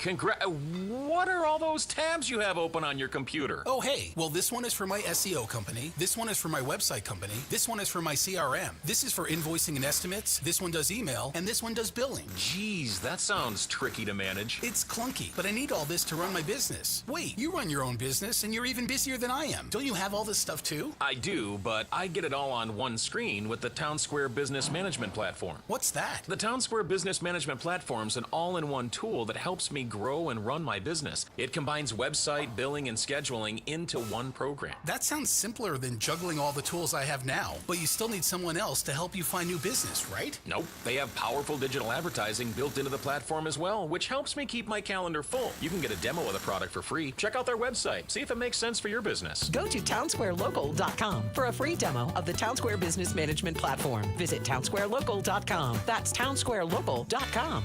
What are all those tabs you have open on your computer? Oh, hey. Well, this one is for my SEO company. This one is for my website company. This one is for my CRM. This is for invoicing and estimates. This one does email. And this one does billing. Geez, that sounds tricky to manage. It's clunky, but I need all this to run my business. Wait, you run your own business, and you're even busier than I am. Don't you have all this stuff, too? I do, but I get it all on one screen with the Town Square Business Management Platform. What's that? The Town Square Business Management Platform is an all-in-one tool that helps me grow and run my business. It combines website, billing, and scheduling into one program. That sounds simpler than juggling all the tools I have now, but you still need someone else to help you find new business, right? Nope. They have powerful digital advertising built into the platform as well, which helps me keep my calendar full. You can get a demo of the product for free. Check out their website. See if it makes sense for your business. Go to townsquarelocal.com for a free demo of the Town Square Business Management Platform. Visit townsquarelocal.com. That's townsquarelocal.com.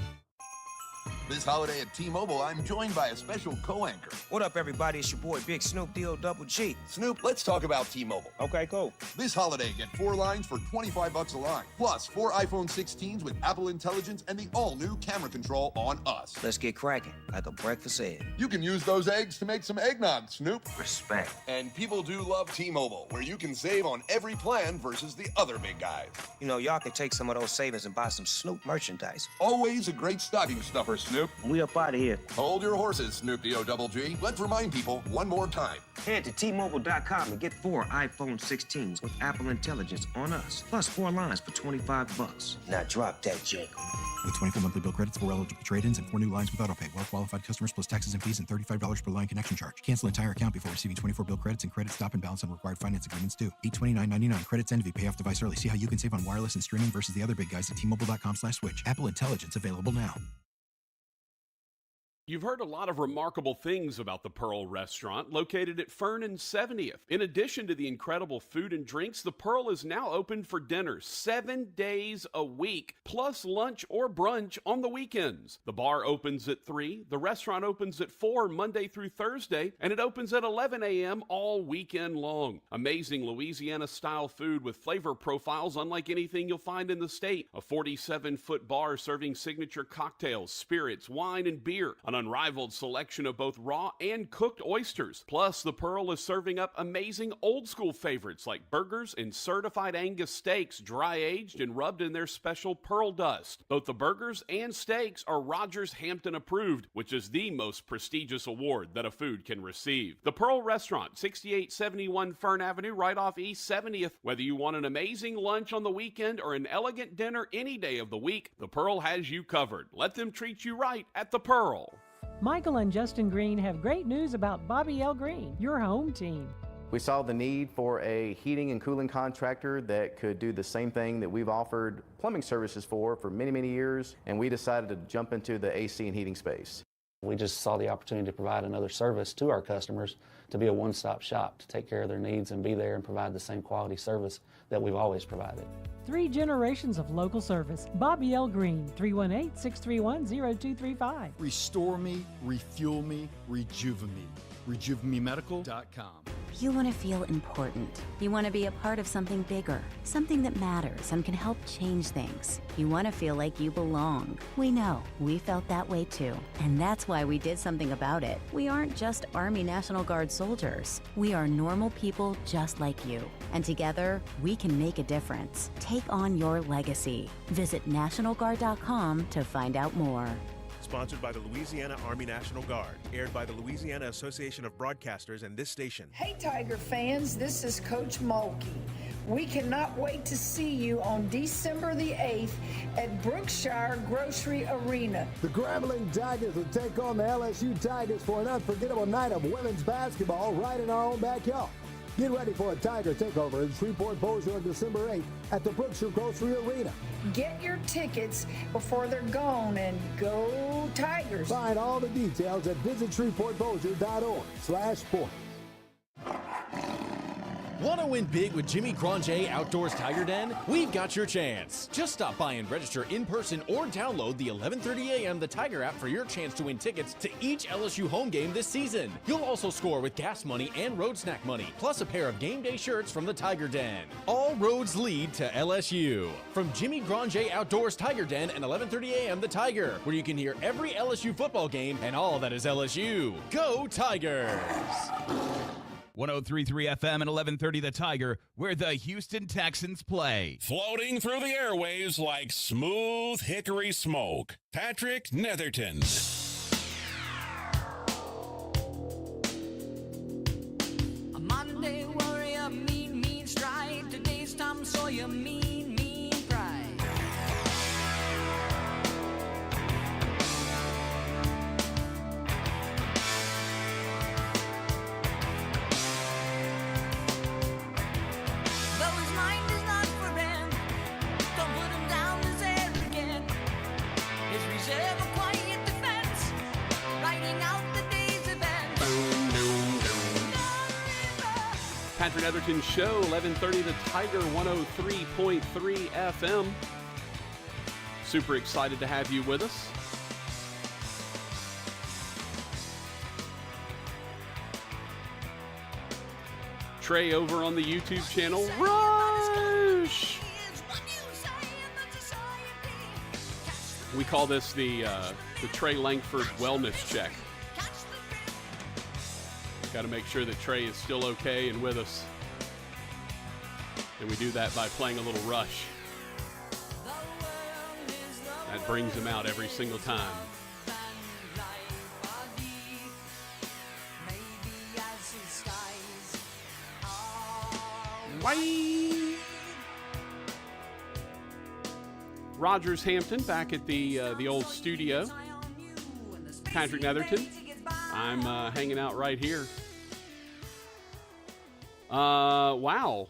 This holiday at T-Mobile, I'm joined by a special co-anchor. What up, everybody? It's your boy, Big Snoop D-O-double-G. Snoop, let's talk about T-Mobile. Okay, cool. This holiday, get 4 lines for $25 a line, plus 4 iPhone 16s with Apple Intelligence and the all-new camera control on us. Let's get cracking, like a breakfast egg. You can use those eggs to make some eggnog, Snoop. Respect. And people do love T-Mobile, where you can save on every plan versus the other big guys. You know, y'all can take some of those savings and buy some Snoop merchandise. Always a great stocking stuffer, Snoop. We up out of here. Hold your horses, Snoop D-O-double-G. Let's remind people one more time. Head to T-Mobile.com and get 4 iPhone 16s with Apple Intelligence on us, plus 4 lines for $25. Now drop that jangle. With 24 monthly bill credits, 4 eligible trade-ins, and 4 new lines with autopay. Well-qualified customers plus taxes and fees and $35 per line connection charge. Cancel entire account before receiving 24 bill credits and credit stop and balance on required finance agreements due. $829.99. Credits end if you pay off device early. See how you can save on wireless and streaming versus the other big guys at T-Mobile.com/switch. Apple Intelligence available now. You've heard a lot of remarkable things about the Pearl Restaurant, located at Fern and 70th. In addition to the incredible food and drinks, the Pearl is now open for dinner 7 days a week, plus lunch or brunch on the weekends. The bar opens at 3, the restaurant opens at 4 Monday through Thursday, and it opens at 11 a.m. all weekend long. Amazing Louisiana-style food with flavor profiles unlike anything you'll find in the state. A 47-foot bar serving signature cocktails, spirits, wine, and beer. An unrivaled selection of both raw and cooked oysters. Plus, the Pearl is serving up amazing old-school favorites like burgers and certified Angus steaks, dry-aged and rubbed in their special pearl dust. Both the burgers and steaks are Rogers Hampton approved, which is the most prestigious award that a food can receive. The Pearl Restaurant, 6871 Fern Avenue, right off East 70th. Whether you want an amazing lunch on the weekend or an elegant dinner any day of the week, the Pearl has you covered. Let them treat you right at the Pearl. Michael and Justin Greene have great news about Bobby L. Greene, your home team. We saw the need for a heating and cooling contractor that could do the same thing that we've offered plumbing services for many, many years, and we decided to jump into the AC and heating space. We just saw the opportunity to provide another service to our customers, to be a one-stop shop, to take care of their needs and be there and provide the same quality service that we've always provided. 3 generations of local service. Bobby L. Greene, 318-631-0235. Restore me, refuel me, rejuvenate me. RejuveMeMedical.com. You want to feel important. You want to be a part of something bigger, something that matters and can help change things. You want to feel like you belong. We know. We felt that way too. And that's why we did something about it. We aren't just Army National Guard soldiers. We are normal people just like you. And together, we can make a difference. Take on your legacy. Visit NationalGuard.com to find out more. Sponsored by the Louisiana Army National Guard. Aired by the Louisiana Association of Broadcasters and this station. Hey, Tiger fans, this is Coach Mulkey. We cannot wait to see you on December the 8th at Brookshire Grocery Arena. The Grambling Tigers will take on the LSU Tigers for an unforgettable night of women's basketball right in our own backyard. Get ready for a Tiger takeover in Shreveport, Bossier on December 8th at the Brookshire Grocery Arena. Get your tickets before they're gone and go Tigers. Find all the details at visitshreveportbossier.org/sports. Want to win big with Jimmy Granger Outdoors Tiger Den? We've got your chance. Just stop by and register in person or download the 11:30 a.m. The Tiger app for your chance to win tickets to each LSU home game this season. You'll also score with gas money and road snack money, plus a pair of game day shirts from the Tiger Den. All roads lead to LSU. From Jimmy Granger Outdoors Tiger Den and 11:30 a.m. The Tiger, where you can hear every LSU football game and all that is LSU. Go Tigers! 103.3 FM and 1130 The Tiger, where the Houston Texans play. Floating through the airwaves like smooth hickory smoke, Patrick Netherton. A Monday warrior, mean stride. Today's Tom Sawyer, mean pride. Patrick Netherton Show, 1130 The Tiger, 103.3 FM. Super excited to have you with us. Trey over on the YouTube channel. Rush! We call this the Trey Langford wellness check. Got to make sure that Trey is still okay and with us. And we do that by playing a little Rush. That brings him out every single time. Whee! Rogers Hampton back at the old studio. Patrick Netherton. I'm hanging out right here. Wow.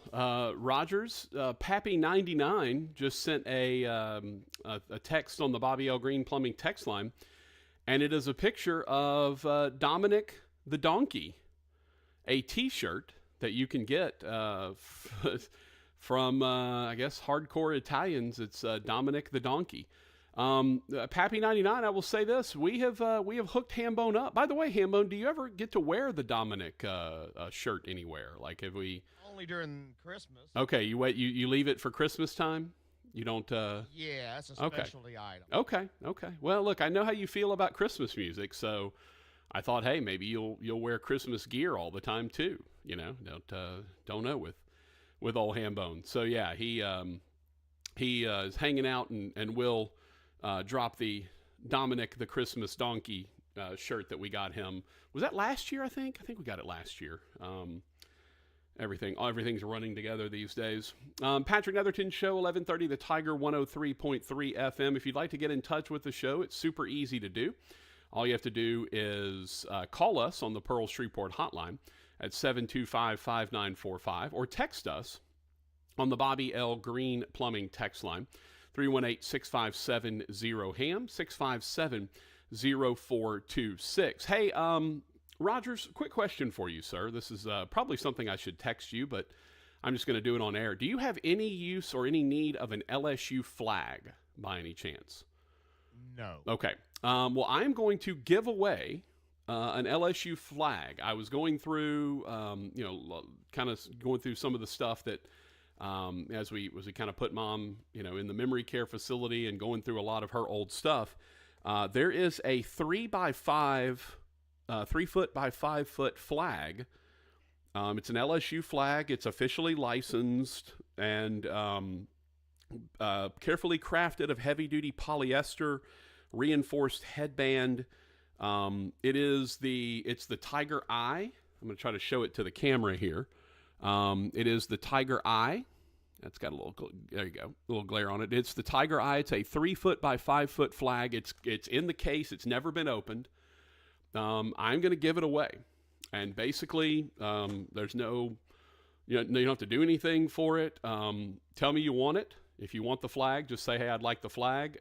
Rogers, Pappy99 just sent a text on the Bobby L. Greene Plumbing text line, and it is a picture of Dominic the Donkey, a T-shirt that you can get from, I guess, hardcore Italians. It's Dominic the Donkey. Pappy99, I will say this: we have hooked Hambone up. By the way, Hambone, do you ever get to wear the Dominic shirt anywhere? Like, have we? Only during Christmas. Okay, you wait. You leave it for Christmas time. You don't. Yeah, that's a specialty item. Okay. Well, look, I know how you feel about Christmas music, so I thought, hey, maybe you'll wear Christmas gear all the time too. You know, don't know with old Hambone. So yeah, he is hanging out and will drop the Dominic the Christmas Donkey shirt that we got him. Was that last year? I think we got it last year. Everything's running together these days. Patrick Netherton Show, 1130, the Tiger 103.3 FM. If you'd like to get in touch with the show, it's super easy to do. All you have to do is call us on the Pearl Shreveport hotline at 725-5945 or text us on the Bobby L. Greene Plumbing text line, 318-657-0HAM, 657-0426. Hey, Rogers, quick question for you, sir. This is probably something I should text you, but I'm just going to do it on air. Do you have any use or any need of an LSU flag by any chance? No. Okay. Well, I'm going to give away an LSU flag. I was going through, kind of going through some of the stuff that, as we kind of put Mom, in the memory care facility and going through a lot of her old stuff. There is a 3 foot by 5 foot flag. It's an LSU flag. It's officially licensed and carefully crafted of heavy duty polyester, reinforced headband. It's the Tiger Eye. I'm going to try to show it to the camera here. It is the Tiger Eye. That's got a little, there you go, a little glare on it. It's the Tiger Eye. It's a 3 foot by 5 foot flag. It's in the case. It's never been opened. I'm going to give it away. And basically, there's no, you don't have to do anything for it. Tell me you want it. If you want the flag, just say, hey, I'd like the flag.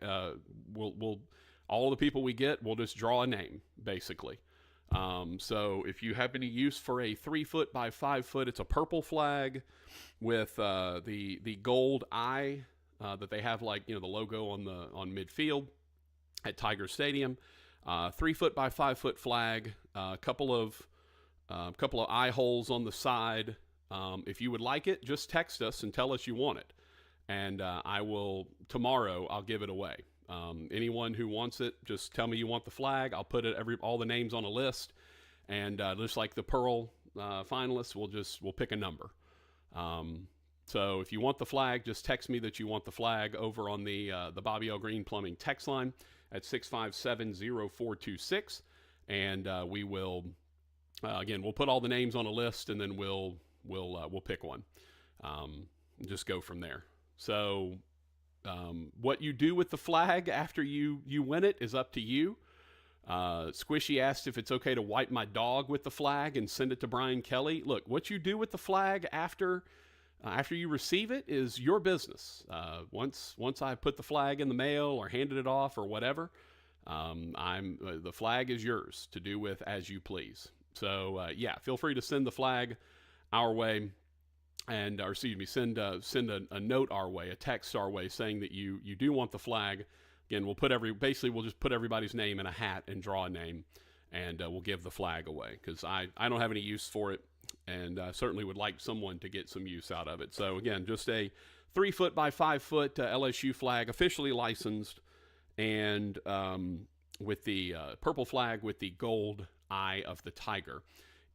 We'll all the people we get, we'll just draw a name, basically. So if you have any use for a 3 foot by 5 foot, it's a purple flag with the gold eye that they have, like, the logo on midfield at Tiger Stadium. 3 foot by 5 foot flag, a couple of eye holes on the side. If you would like it, just text us and tell us you want it, and tomorrow I'll give it away. Anyone who wants it, just tell me you want the flag. I'll put all the names on a list, and just like the Pearl finalists, we'll pick a number. So if you want the flag, just text me that you want the flag over on the Bobby L. Greene Plumbing text line at 657-0426, and we will we'll put all the names on a list, and then we'll pick one. Just go from there. So. What you do with the flag after you win it is up to you. Squishy asked if it's okay to wipe my dog with the flag and send it to Brian Kelly. Look, what you do with the flag after you receive it is your business. Once I put the flag in the mail or handed it off or whatever, the flag is yours to do with as you please. So feel free to send the flag our way. Send a note our way, a text our way, saying that you do want the flag. Again, we'll just put everybody's name in a hat and draw a name, and we'll give the flag away, because I don't have any use for it. and certainly would like someone to get some use out of it. So again, just a 3 foot by 5 foot LSU flag, officially licensed, and with the purple flag with the gold eye of the tiger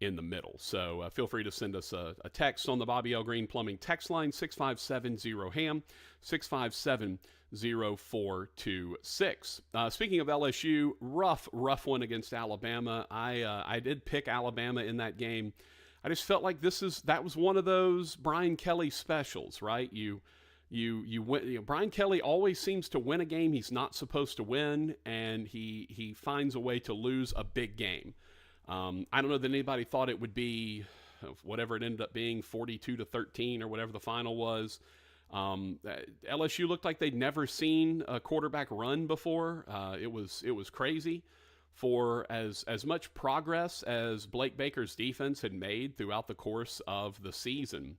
in the middle. So feel free to send us a text on the Bobby L. Greene Plumbing text line, 657-0HAM, 657-0426. Speaking of LSU, rough one against Alabama. I did pick Alabama in that game. I just felt like that was one of those Brian Kelly specials, right? You win. Brian Kelly always seems to win a game he's not supposed to win, and he finds a way to lose a big game. I don't know that anybody thought it would be whatever it ended up being, 42-13 or whatever the final was. LSU looked like they'd never seen a quarterback run before. It was crazy. For as much progress as Blake Baker's defense had made throughout the course of the season,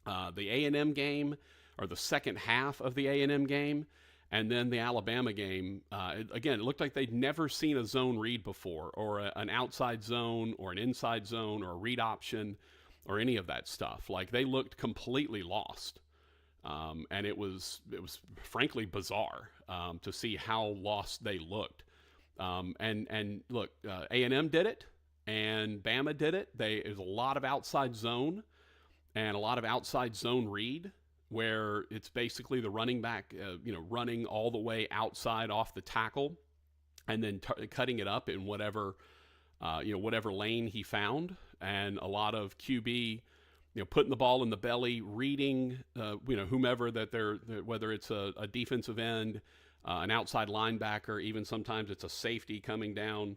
the A&M game, or the second half of the A&M game, and then the Alabama game, again, it looked like they'd never seen a zone read before, or an outside zone, or an inside zone, or a read option, or any of that stuff. Like, they looked completely lost. And it was frankly bizarre to see how lost they looked. And look, A&M did it, and Bama did it. There's a lot of outside zone and a lot of outside zone read, where it's basically the running back, running all the way outside off the tackle, and then cutting it up in whatever lane he found, and a lot of QB, putting the ball in the belly, reading, whomever that whether it's a defensive end, an outside linebacker, even sometimes it's a safety coming down.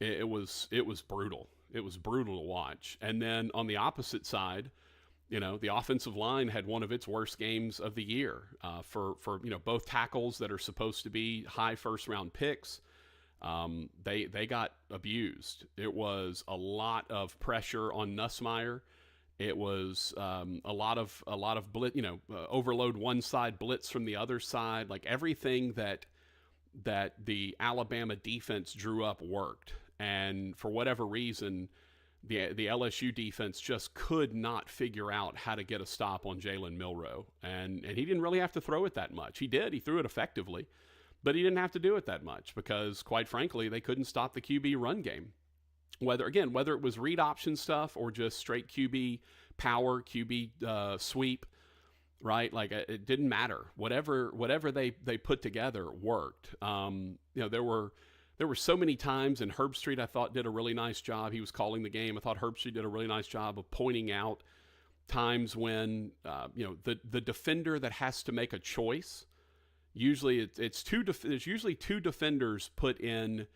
It was brutal. It was brutal to watch. And then on the opposite side, the offensive line had one of its worst games of the year for both tackles that are supposed to be high first round picks. They got abused. It was a lot of pressure on Nussmeier. It was a lot of blitz, overload one side, blitz from the other side. Like, everything that the Alabama defense drew up worked, and for whatever reason, the LSU defense just could not figure out how to get a stop on Jalen Milroe, and he didn't really have to throw it that much. He threw it effectively, but he didn't have to do it that much because, quite frankly, they couldn't stop the QB run game. Whether it was read option stuff or just straight QB power, QB sweep, right? Like, it didn't matter. Whatever they put together worked. There were so many times, and Herbstreit, I thought, did a really nice job. He was calling the game. I thought Herbstreit did a really nice job of pointing out times when the defender that has to make a choice. Usually there's usually two defenders put in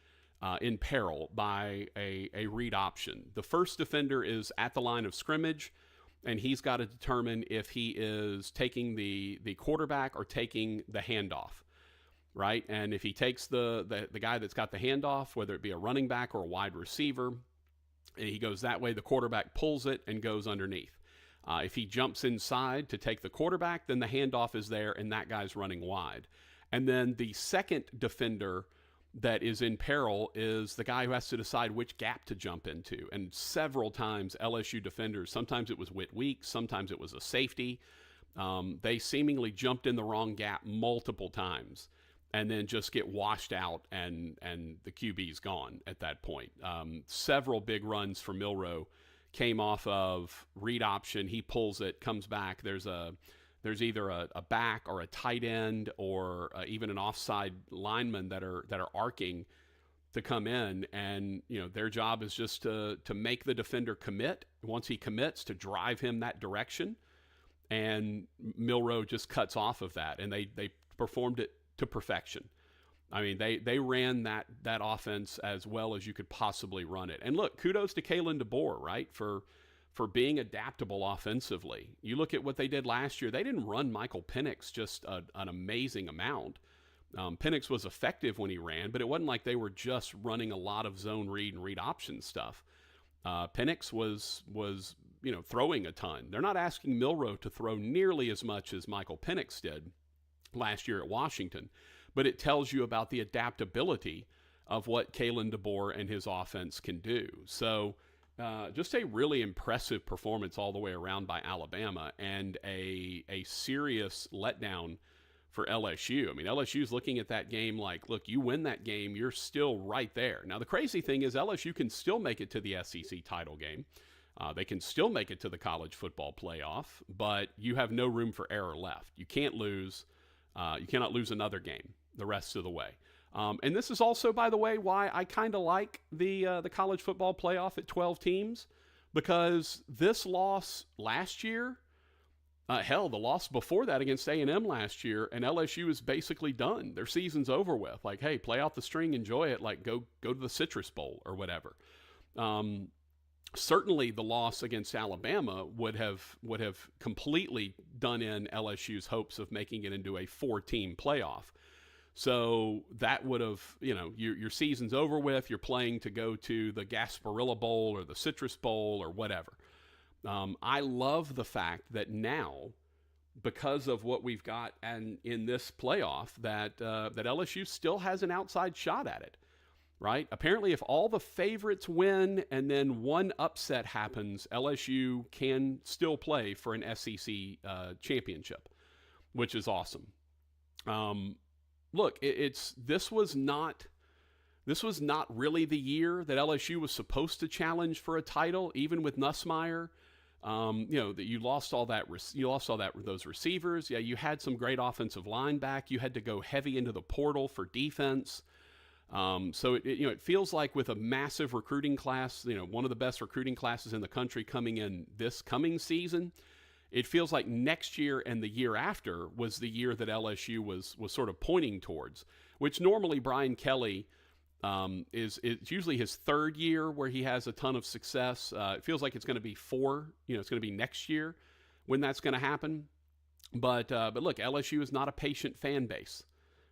peril by a read option. The first defender is at the line of scrimmage, and he's got to determine if he is taking the quarterback or taking the handoff, right? And if he takes the guy that's got the handoff, whether it be a running back or a wide receiver, and he goes that way, the quarterback pulls it and goes underneath. If he jumps inside to take the quarterback, then the handoff is there and that guy's running wide. And then the second defender that is in peril is the guy who has to decide which gap to jump into. And several times LSU defenders, sometimes it was Whit Weeks, sometimes it was a safety, they seemingly jumped in the wrong gap multiple times and then just get washed out, and the QB's gone at that point. Several big runs for Milroe came off of read option. He pulls it, comes back. There's either a back or a tight end or even an offside lineman that are arcing to come in, and their job is just to make the defender commit. Once he commits, to drive him that direction, and Milroe just cuts off of that, and they performed it to perfection. I mean, they ran that offense as well as you could possibly run it. And look, kudos to Kalen DeBoer, right, for being adaptable offensively. You look at what they did last year. They didn't run Michael Penix just an amazing amount. Penix was effective when he ran, but it wasn't like they were just running a lot of zone read and read option stuff. Penix was throwing a ton. They're not asking Milroe to throw nearly as much as Michael Penix did last year at Washington, but it tells you about the adaptability of what Kalen DeBoer and his offense can do. So just a really impressive performance all the way around by Alabama, and a serious letdown for LSU. I mean, LSU's looking at that game like, look, you win that game, you're still right there. Now, the crazy thing is LSU can still make it to the SEC title game. They can still make it to the college football playoff, but you have no room for error left. You can't lose. You cannot lose another game the rest of the way. And this is also, by the way, why I kind of like the college football playoff at 12 teams, because this loss last year, the loss before that against A&M last year, and LSU is basically done. Their season's over with. Like, hey, play out the string, enjoy it. Like, go to the Citrus Bowl or whatever. Certainly, the loss against Alabama would have completely done in LSU's hopes of making it into a 4-team playoff. So that would have, your season's over with. You're playing to go to the Gasparilla Bowl or the Citrus Bowl or whatever. I love the fact that now, because of what we've got in this playoff, that LSU still has an outside shot at it, right? Apparently, if all the favorites win and then one upset happens, LSU can still play for an SEC championship, which is awesome. Look, this was not really the year that LSU was supposed to challenge for a title, even with Nussmeier. That you lost all those receivers. Yeah, you had some great offensive line back. You had to go heavy into the portal for defense. So it feels like with a massive recruiting class, one of the best recruiting classes in the country coming in this coming season, it feels like next year and the year after was the year that LSU was sort of pointing towards, which normally Brian Kelly it's usually his third year where he has a ton of success. It feels like it's going to be it's going to be next year when that's going to happen. But look, LSU is not a patient fan base,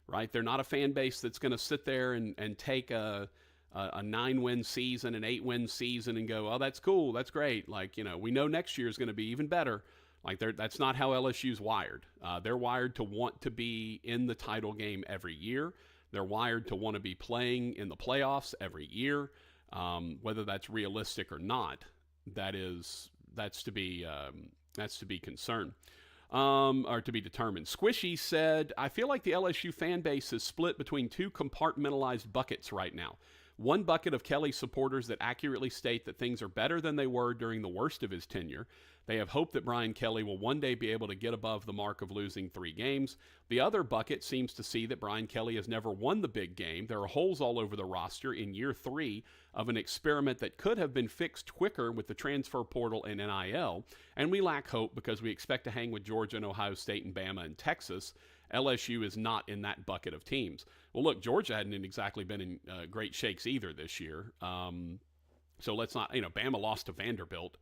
right? They're not a fan base that's going to sit there and take a 9-win season, an 8-win season and go, oh, that's cool, that's great. Like, we know next year is going to be even better. Like, that's not how LSU's wired. They're wired to want to be in the title game every year. They're wired to want to be playing in the playoffs every year, whether that's realistic or not. That's to be concerned or to be determined. Squishy said, "I feel like the LSU fan base is split between two compartmentalized buckets right now. One bucket of Kelly supporters that accurately state that things are better than they were during the worst of his tenure. They have hope that Brian Kelly will one day be able to get above the mark of losing 3 games. The other bucket seems to see that Brian Kelly has never won the big game. There are holes all over the roster in year 3 of an experiment that could have been fixed quicker with the transfer portal and NIL, and we lack hope because we expect to hang with Georgia and Ohio State and Bama and Texas. LSU is not in that bucket of teams." Well, look, Georgia hadn't exactly been in great shakes either this year. So let's not, Bama lost to Vanderbilt,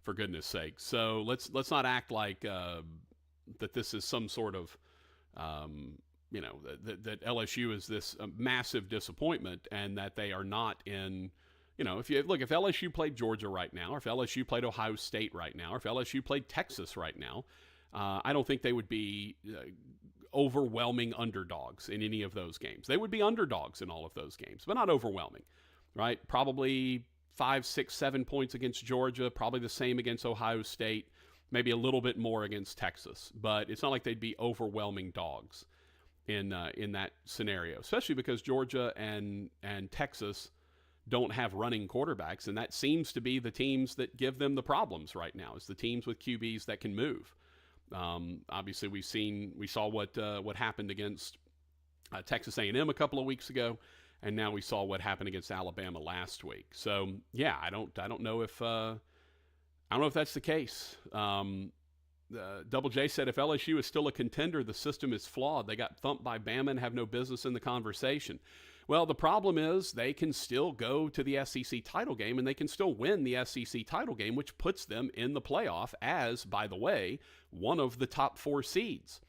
for goodness sake. So let's not act like that this is some sort of, that LSU is this massive disappointment and that they are not in, if LSU played Georgia right now, or if LSU played Ohio State right now, or if LSU played Texas right now, I don't think they would be overwhelming underdogs in any of those games. They would be underdogs in all of those games, but not overwhelming, right? Probably 5, 6, 7 points against Georgia, probably the same against Ohio State, maybe a little bit more against Texas, but it's not like they'd be overwhelming dogs in that scenario, especially because Georgia and Texas don't have running quarterbacks, and that seems to be the teams that give them the problems right now, is the teams with QBs that can move. Obviously, we saw what happened against Texas A&M a couple of weeks ago, and now we saw what happened against Alabama last week. So yeah, I don't know if that's the case. Double J said, if LSU is still a contender, the system is flawed. They got thumped by Bama and have no business in the conversation. Well, the problem is they can still go to the SEC title game and they can still win the SEC title game, which puts them in the playoff as, by the way, one of the top 4 seeds.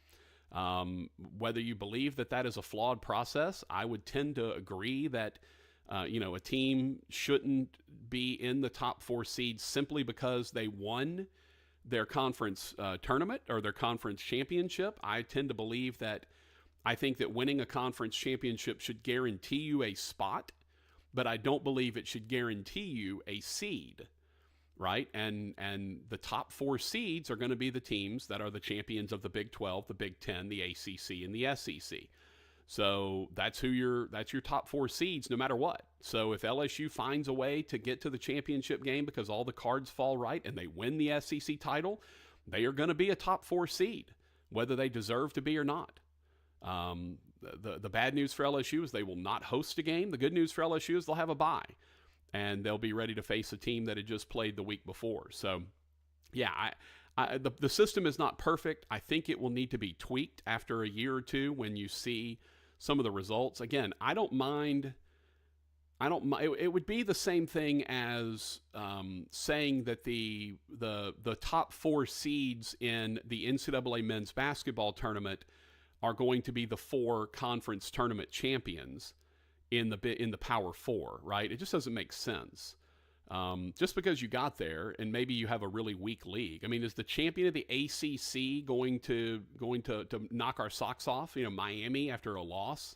Whether you believe that is a flawed process, I would tend to agree that, a team shouldn't be in the top 4 seeds simply because they won their conference tournament or their conference championship. I tend to believe that I think that winning a conference championship should guarantee you a spot but I don't believe it should guarantee you a seed, right? And the top 4 seeds are going to be the teams that are the champions of the Big 12, the Big 10, the ACC, and the SEC. So that's your top 4 seeds no matter what. So if LSU finds a way to get to the championship game because all the cards fall right and they win the SEC title, they are going to be a top 4 seed, whether they deserve to be or not. The bad news for LSU is they will not host a game. The good news for LSU is they'll have a bye, and they'll be ready to face a team that had just played the week before. So, yeah, the system is not perfect. I think it will need to be tweaked after a year or two when you see some of the results. Again, I don't mind. It would be the same thing as saying that the top 4 seeds in the NCAA men's basketball tournament are going to be the 4 conference tournament champions in the Power 4, right? It just doesn't make sense. Just because you got there and maybe you have a really weak league. I mean, is the champion of the ACC going to knock our socks off? Miami after a loss.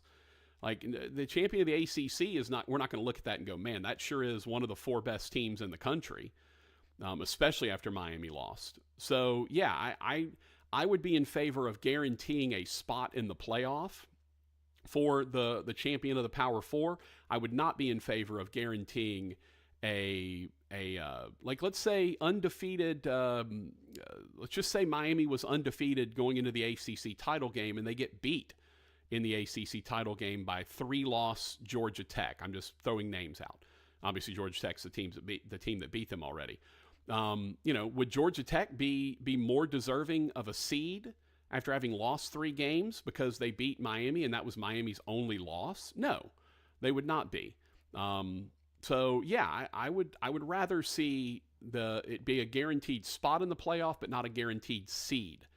Like, the champion of the ACC is not. We're not going to look at that and go, man, that sure is one of the 4 best teams in the country, especially after Miami lost. So yeah, I would be in favor of guaranteeing a spot in the playoff for the champion of the Power 4. I would not be in favor of guaranteeing like, let's say undefeated. Let's just say Miami was undefeated going into the ACC title game, and they get beat in the ACC title game by 3-loss Georgia Tech. I'm just throwing names out. Obviously, Georgia Tech's the team that beat them already. Would Georgia Tech be more deserving of a seed after having lost 3 games because they beat Miami and that was Miami's only loss? No, they would not be. So yeah, I would rather see it be a guaranteed spot in the playoff, but not a guaranteed seed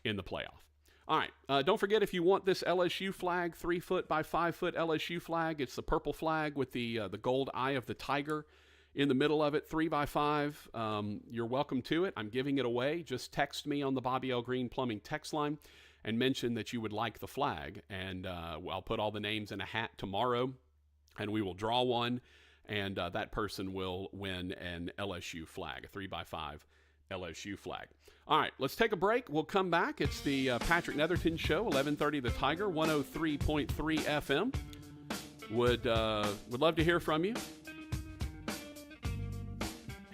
in the playoff. All right, don't forget, if you want this LSU flag, 3-foot by 5-foot LSU flag, it's the purple flag with the gold eye of the tiger in the middle of it, 3x5. You're welcome to it. I'm giving it away. Just text me on the Bobby L. Greene Plumbing text line and mention that you would like the flag, and I'll put all the names in a hat tomorrow, and we will draw one, and that person will win an LSU flag, a 3x5 LSU flag. All right, let's take a break. We'll come back. It's the Patrick Netherton Show, 1130 The Tiger, 103.3 FM. Would love to hear from you.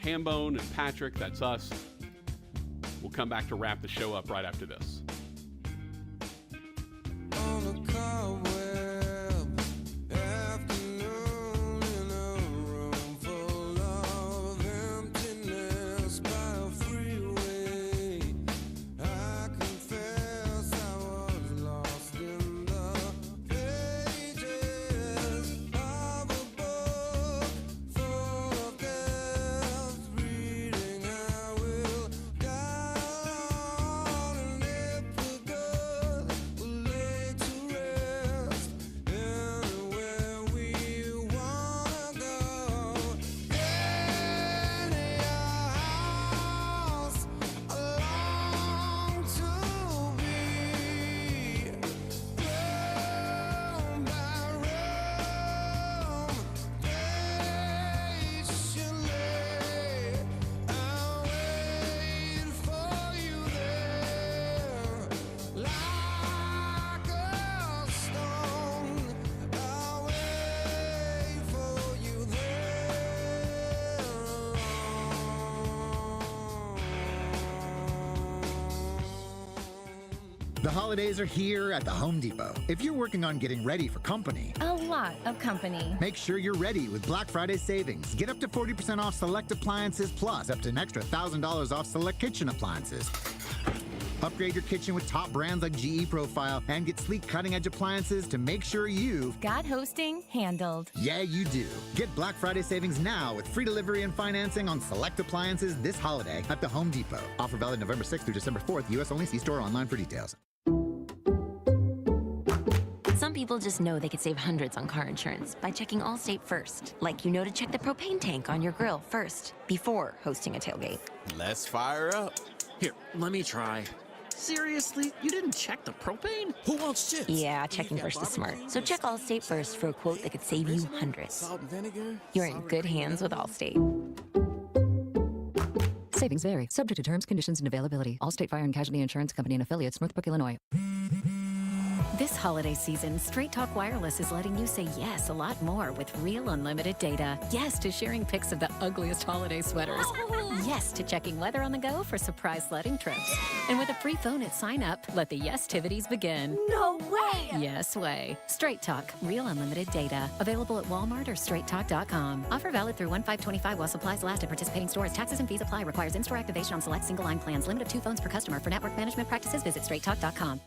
Hambone and Patrick, that's us. We'll come back to wrap the show up right after this. The holidays are here at the Home Depot. If you're working on getting ready for company, a lot of company, make sure you're ready with Black Friday savings. Get up to 40% off select appliances, plus up to an extra $1,000 off select kitchen appliances. Upgrade your kitchen with top brands like GE Profile and get sleek cutting-edge appliances to make sure you've got hosting handled. Yeah, you do. Get Black Friday savings now with free delivery and financing on select appliances this holiday at the Home Depot. Offer valid November 6th through December 4th. U.S. only. See store or online for details. Some people just know they could save hundreds on car insurance by checking Allstate first. Like to check the propane tank on your grill first, before hosting a tailgate. Let's fire up. Here, let me try. Seriously? You didn't check the propane? Who wants chips? Yeah, checking first is smart. So check Allstate first for a quote that could save you hundreds. Salt and vinegar? You're in good hands with Allstate. Savings vary, subject to terms, conditions, and availability. Allstate Fire and Casualty Insurance Company and Affiliates, Northbrook, Illinois. This holiday season, Straight Talk Wireless is letting you say yes a lot more with real unlimited data. Yes to sharing pics of the ugliest holiday sweaters. Yes to checking weather on the go for surprise sledding trips. And with a free phone at sign up, let the yes-tivities begin. No way! Yes way. Straight Talk, real unlimited data. Available at Walmart or straighttalk.com. Offer valid through 1/5/25 while supplies last at participating stores. Taxes and fees apply. Requires in-store activation on select single line plans. Limit of 2 phones per customer. For network management practices, visit straighttalk.com.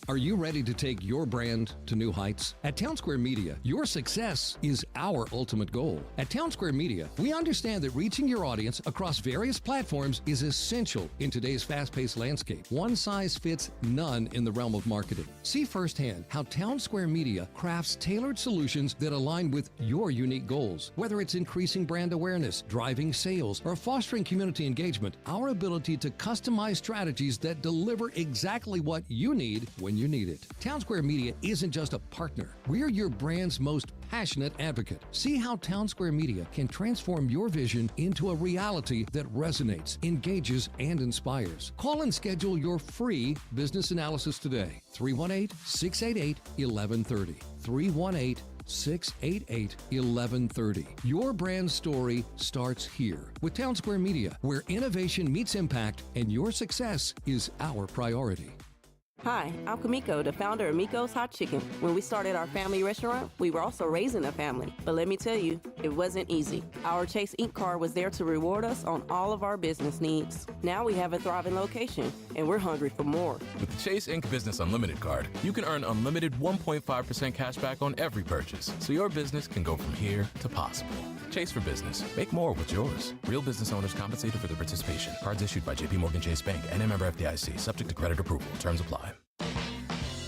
Are you ready to take your brand to new heights? At Town Square Media, your success is our ultimate goal. At Town Square Media, we understand that reaching your audience across various platforms is essential in today's fast-paced landscape. One size fits none in the realm of marketing. See firsthand how Town Square Media crafts tailored solutions that align with your unique goals. Whether it's increasing brand awareness, driving sales, or fostering community engagement, our ability to customize strategies that deliver exactly what you need when you need it. Town Square Media isn't just a partner. We're your brand's most passionate advocate. See how Town Square Media can transform your vision into a reality that resonates, engages, and inspires. Call and schedule your free business analysis today. 318-688-1130. 318-688-1130. Your brand story starts here with Town Square Media, where innovation meets impact and your success is our priority. Hi, I'm Kamiko, the founder of Miko's Hot Chicken. When we started our family restaurant, we were also raising a family. But let me tell you, it wasn't easy. Our Chase Inc. card was there to reward us on all of our business needs. Now we have a thriving location, and we're hungry for more. With the Chase Inc. Business Unlimited card, you can earn unlimited 1.5% cash back on every purchase, so your business can go from here to possible. Chase for Business. Make more with yours. Real business owners compensated for their participation. Cards issued by J.P. Morgan Chase Bank and a member FDIC. Subject to credit approval. Terms apply.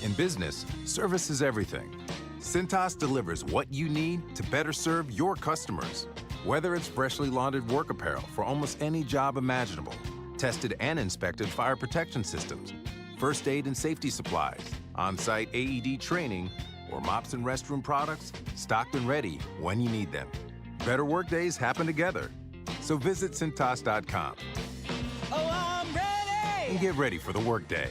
In business, service is everything. Cintas delivers what you need to better serve your customers. Whether it's freshly laundered work apparel for almost any job imaginable, tested and inspected fire protection systems, first aid and safety supplies, on-site AED training, or mops and restroom products, stocked and ready when you need them. Better work days happen together. So visit Cintas.com. Oh, I'm ready! And get ready for the workday.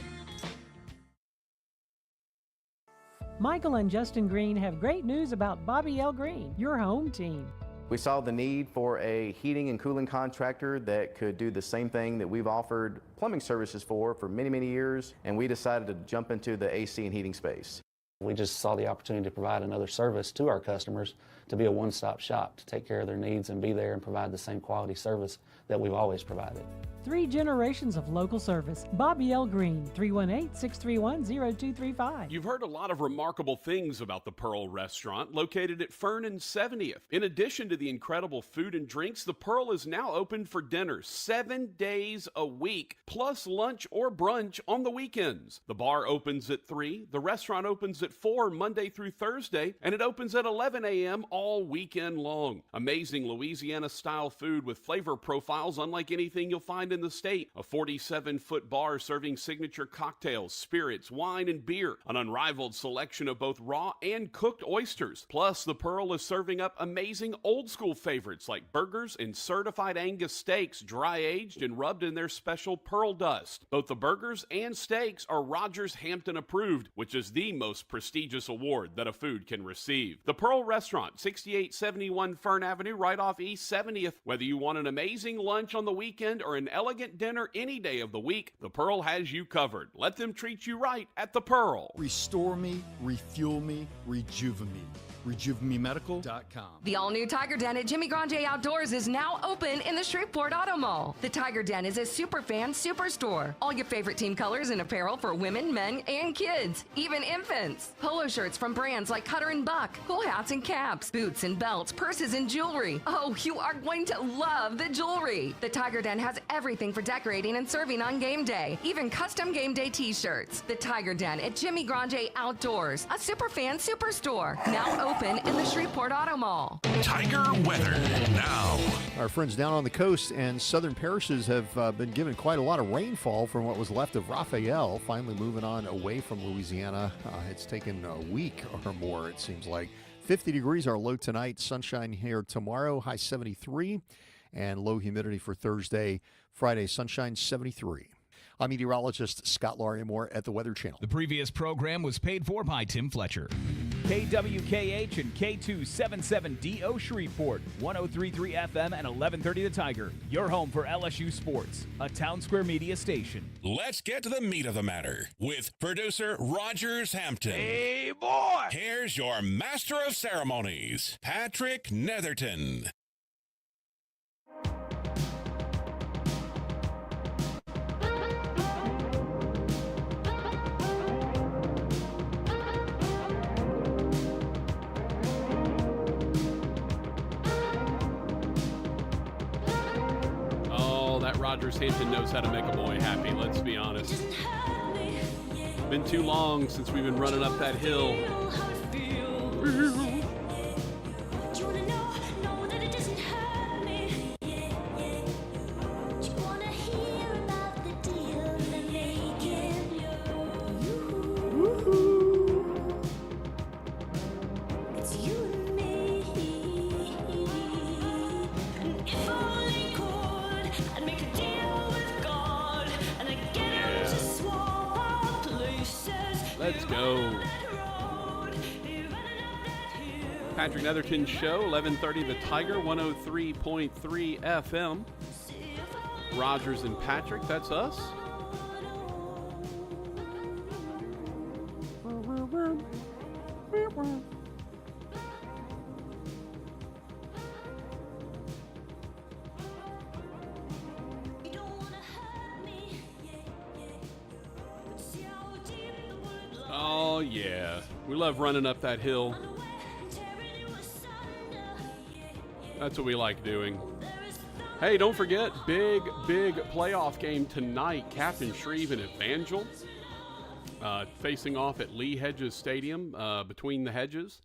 Michael and Justin Greene have great news about Bobby L. Greene, your home team. We saw the need for a heating and cooling contractor that could do the same thing that we've offered plumbing services for many, many years, and we decided to jump into the AC and heating space. We just saw the opportunity to provide another service to our customers, to be a one-stop shop, to take care of their needs and be there and provide the same quality service that we've always provided. 3 generations of local service. Bobby L. Greene, 318-631-0235. You've heard a lot of remarkable things about the Pearl Restaurant, located at Fern and 70th. In addition to the incredible food and drinks, the Pearl is now open for dinner 7 days a week, plus lunch or brunch on the weekends. The bar opens at 3, the restaurant opens at 4 Monday through Thursday, and it opens at 11 a.m. all weekend long. Amazing Louisiana-style food with flavor profiles unlike anything you'll find in the state. A 47-foot bar serving signature cocktails, spirits, wine, and beer. An unrivaled selection of both raw and cooked oysters. Plus, the Pearl is serving up amazing old-school favorites like burgers and certified Angus steaks, dry-aged and rubbed in their special Pearl dust. Both the burgers and steaks are Rogers Hampton approved, which is the most prestigious award that a food can receive. The Pearl Restaurant, 6871 Fern Avenue, right off East 70th. Whether you want an amazing lunch on the weekend or an elegant dinner any day of the week, the Pearl has you covered. Let them treat you right at the Pearl. Restore me, refuel me, rejuvenate me. RejuveMeMedical.com. The all-new Tiger Den at Jimmy Grande Outdoors is now open in the Shreveport Auto Mall. The Tiger Den is a superfan superstore. All your favorite team colors and apparel for women, men, and kids, even infants. Polo shirts from brands like Cutter and Buck, cool hats and caps, boots and belts, purses and jewelry. Oh, you are going to love the jewelry. The Tiger Den has everything for decorating and serving on game day, even custom game day t-shirts. The Tiger Den at Jimmy Grande Outdoors, a superfan superstore, now open open in the Shreveport Auto Mall. Tiger weather now. Our friends down on the coast and southern parishes have been given quite a lot of rainfall from what was left of Raphael, finally moving on away from Louisiana. It's taken a week or more, it seems like. 50 degrees our low tonight, sunshine here tomorrow, high 73, and low humidity for Thursday. Friday, sunshine 73. I'm meteorologist Scott Larimore at the Weather Channel. The previous program was paid for by Tim Fletcher. KWKH and K277DO Shreveport, 103.3 FM and 1130 The Tiger. Your home for LSU sports, a Town Square Media station. Let's get to the meat of the matter with producer Rogers Hampton. Hey, boy! Here's your master of ceremonies, Patrick Netherton. Rogers Hampton knows how to make a boy happy, let's be honest. Been too long since we've been running up that hill. Let's go. Patrick Netherton Show, 1130 The Tiger, 103.3 FM. Rogers and Patrick, that's us. Oh, yeah. We love running up that hill. That's what we like doing. Hey, don't forget, big playoff game tonight. Captain Shreve and Evangel facing off at Lee Hedges Stadium, between the hedges,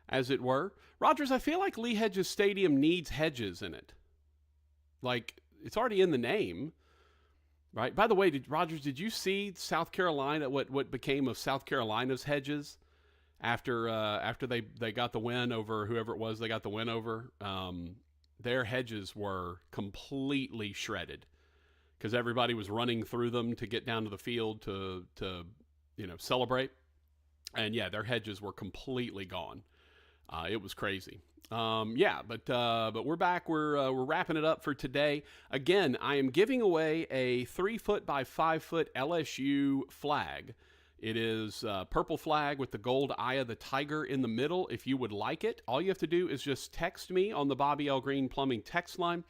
as it were. Rogers, I feel like Lee Hedges Stadium needs hedges in it. Like, it's already in the name. Right. By the way, did you see South Carolina? What became of South Carolina's hedges after they got the win over whoever it was they got the win over? Their hedges were completely shredded because everybody was running through them to get down to the field to celebrate, and yeah, their hedges were completely gone. It was crazy. But we're back. We're wrapping it up for today. Again, I am giving away a 3-foot by 5-foot LSU flag. It is a purple flag with the gold eye of the tiger in the middle. If you would like it, all you have to do is just text me on the Bobby L. Greene Plumbing text line,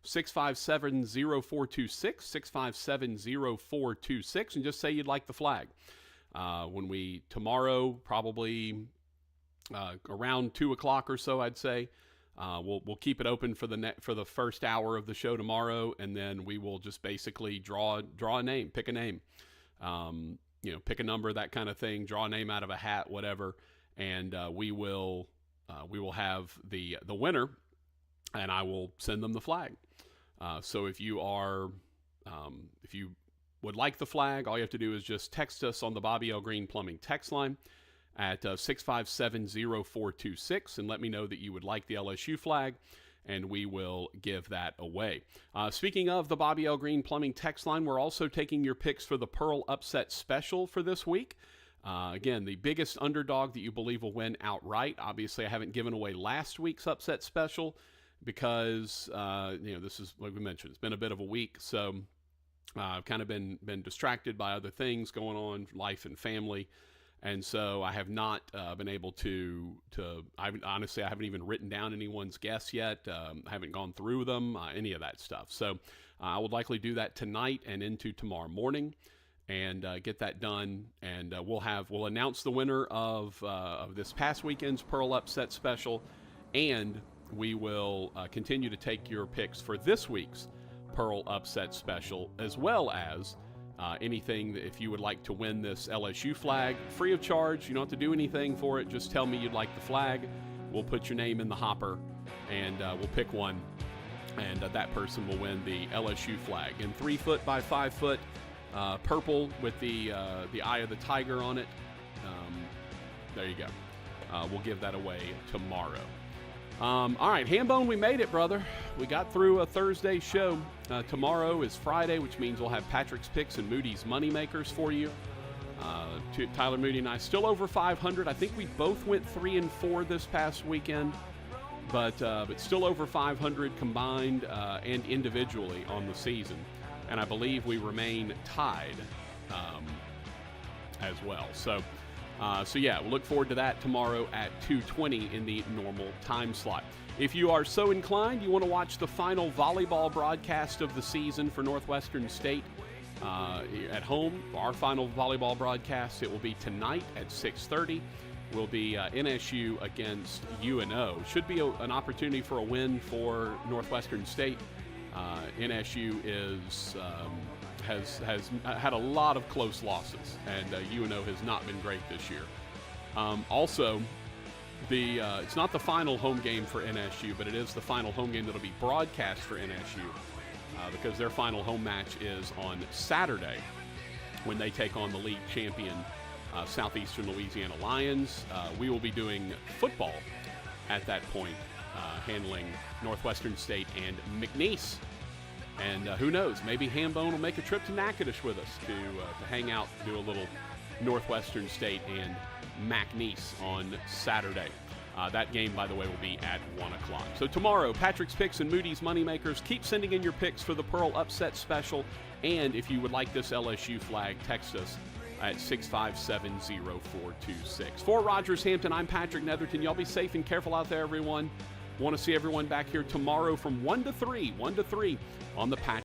657-0426, 657-0426, and just say you'd like the flag. Tomorrow, probably around 2 o'clock or so, I'd say. We'll keep it open for the first hour of the show tomorrow, and then we will just basically draw a name, pick a name, pick a number, that kind of thing. Draw a name out of a hat, whatever, and we will have the winner, and I will send them the flag. So if you would like the flag, all you have to do is just text us on the Bobby L. Greene Plumbing text line at 657-0426 and let me know that you would like the LSU flag, and we will give that away. Speaking of the Bobby L. Greene Plumbing text line, we're also taking your picks for the Pearl Upset Special for this week. Again, the biggest underdog that you believe will win outright. Obviously, I haven't given away last week's Upset Special because, this is, like we mentioned, it's been a bit of a week, so I've kind of been distracted by other things going on, life and family. And so I have not been able to I haven't even written down anyone's guess yet. I haven't gone through them, any of that stuff. So I will likely do that tonight and into tomorrow morning and get that done. And we'll announce the winner of this past weekend's Pearl Upset Special. And we will continue to take your picks for this week's Pearl Upset Special, as well as anything, if you would like to win this LSU flag, free of charge. You don't have to do anything for it. Just tell me you'd like the flag. We'll put your name in the hopper, and we'll pick one, and that person will win the LSU flag. And 3 foot by 5 foot, purple with the eye of the tiger on it. There you go. We'll give that away tomorrow. All right, Hambone, we made it, brother. We got through a Thursday show. Tomorrow is Friday, which means we'll have Patrick's Picks and Moody's Moneymakers for you. Tyler, Moody, and I still over 500. I think we both went 3-4 this past weekend, but still over 500 combined and individually on the season. And I believe we remain tied as well. So yeah, we'll look forward to that tomorrow at 2:20 in the normal time slot. If you are so inclined, you want to watch the final volleyball broadcast of the season for Northwestern State at home, our final volleyball broadcast, it will be tonight at 6:30. Will be NSU against UNO. Should be an opportunity for a win for Northwestern State. NSU has had a lot of close losses, and UNO has not been great this year. Also, it's not the final home game for NSU, but it is the final home game that'll be broadcast for NSU because their final home match is on Saturday when they take on the league champion Southeastern Louisiana Lions. We will be doing football at that point, handling Northwestern State and McNeese. And who knows, maybe Hambone will make a trip to Natchitoches with us to hang out, do a little Northwestern State and McNeese on Saturday. That game, by the way, will be at 1 o'clock. So tomorrow, Patrick's Picks and Moody's Moneymakers. Keep sending in your picks for the Pearl Upset Special. And if you would like this LSU flag, text us at 657-0426. For Rogers Hampton, I'm Patrick Netherton. Y'all be safe and careful out there, everyone. Want to see everyone back here tomorrow from 1 to 3 on the Patrick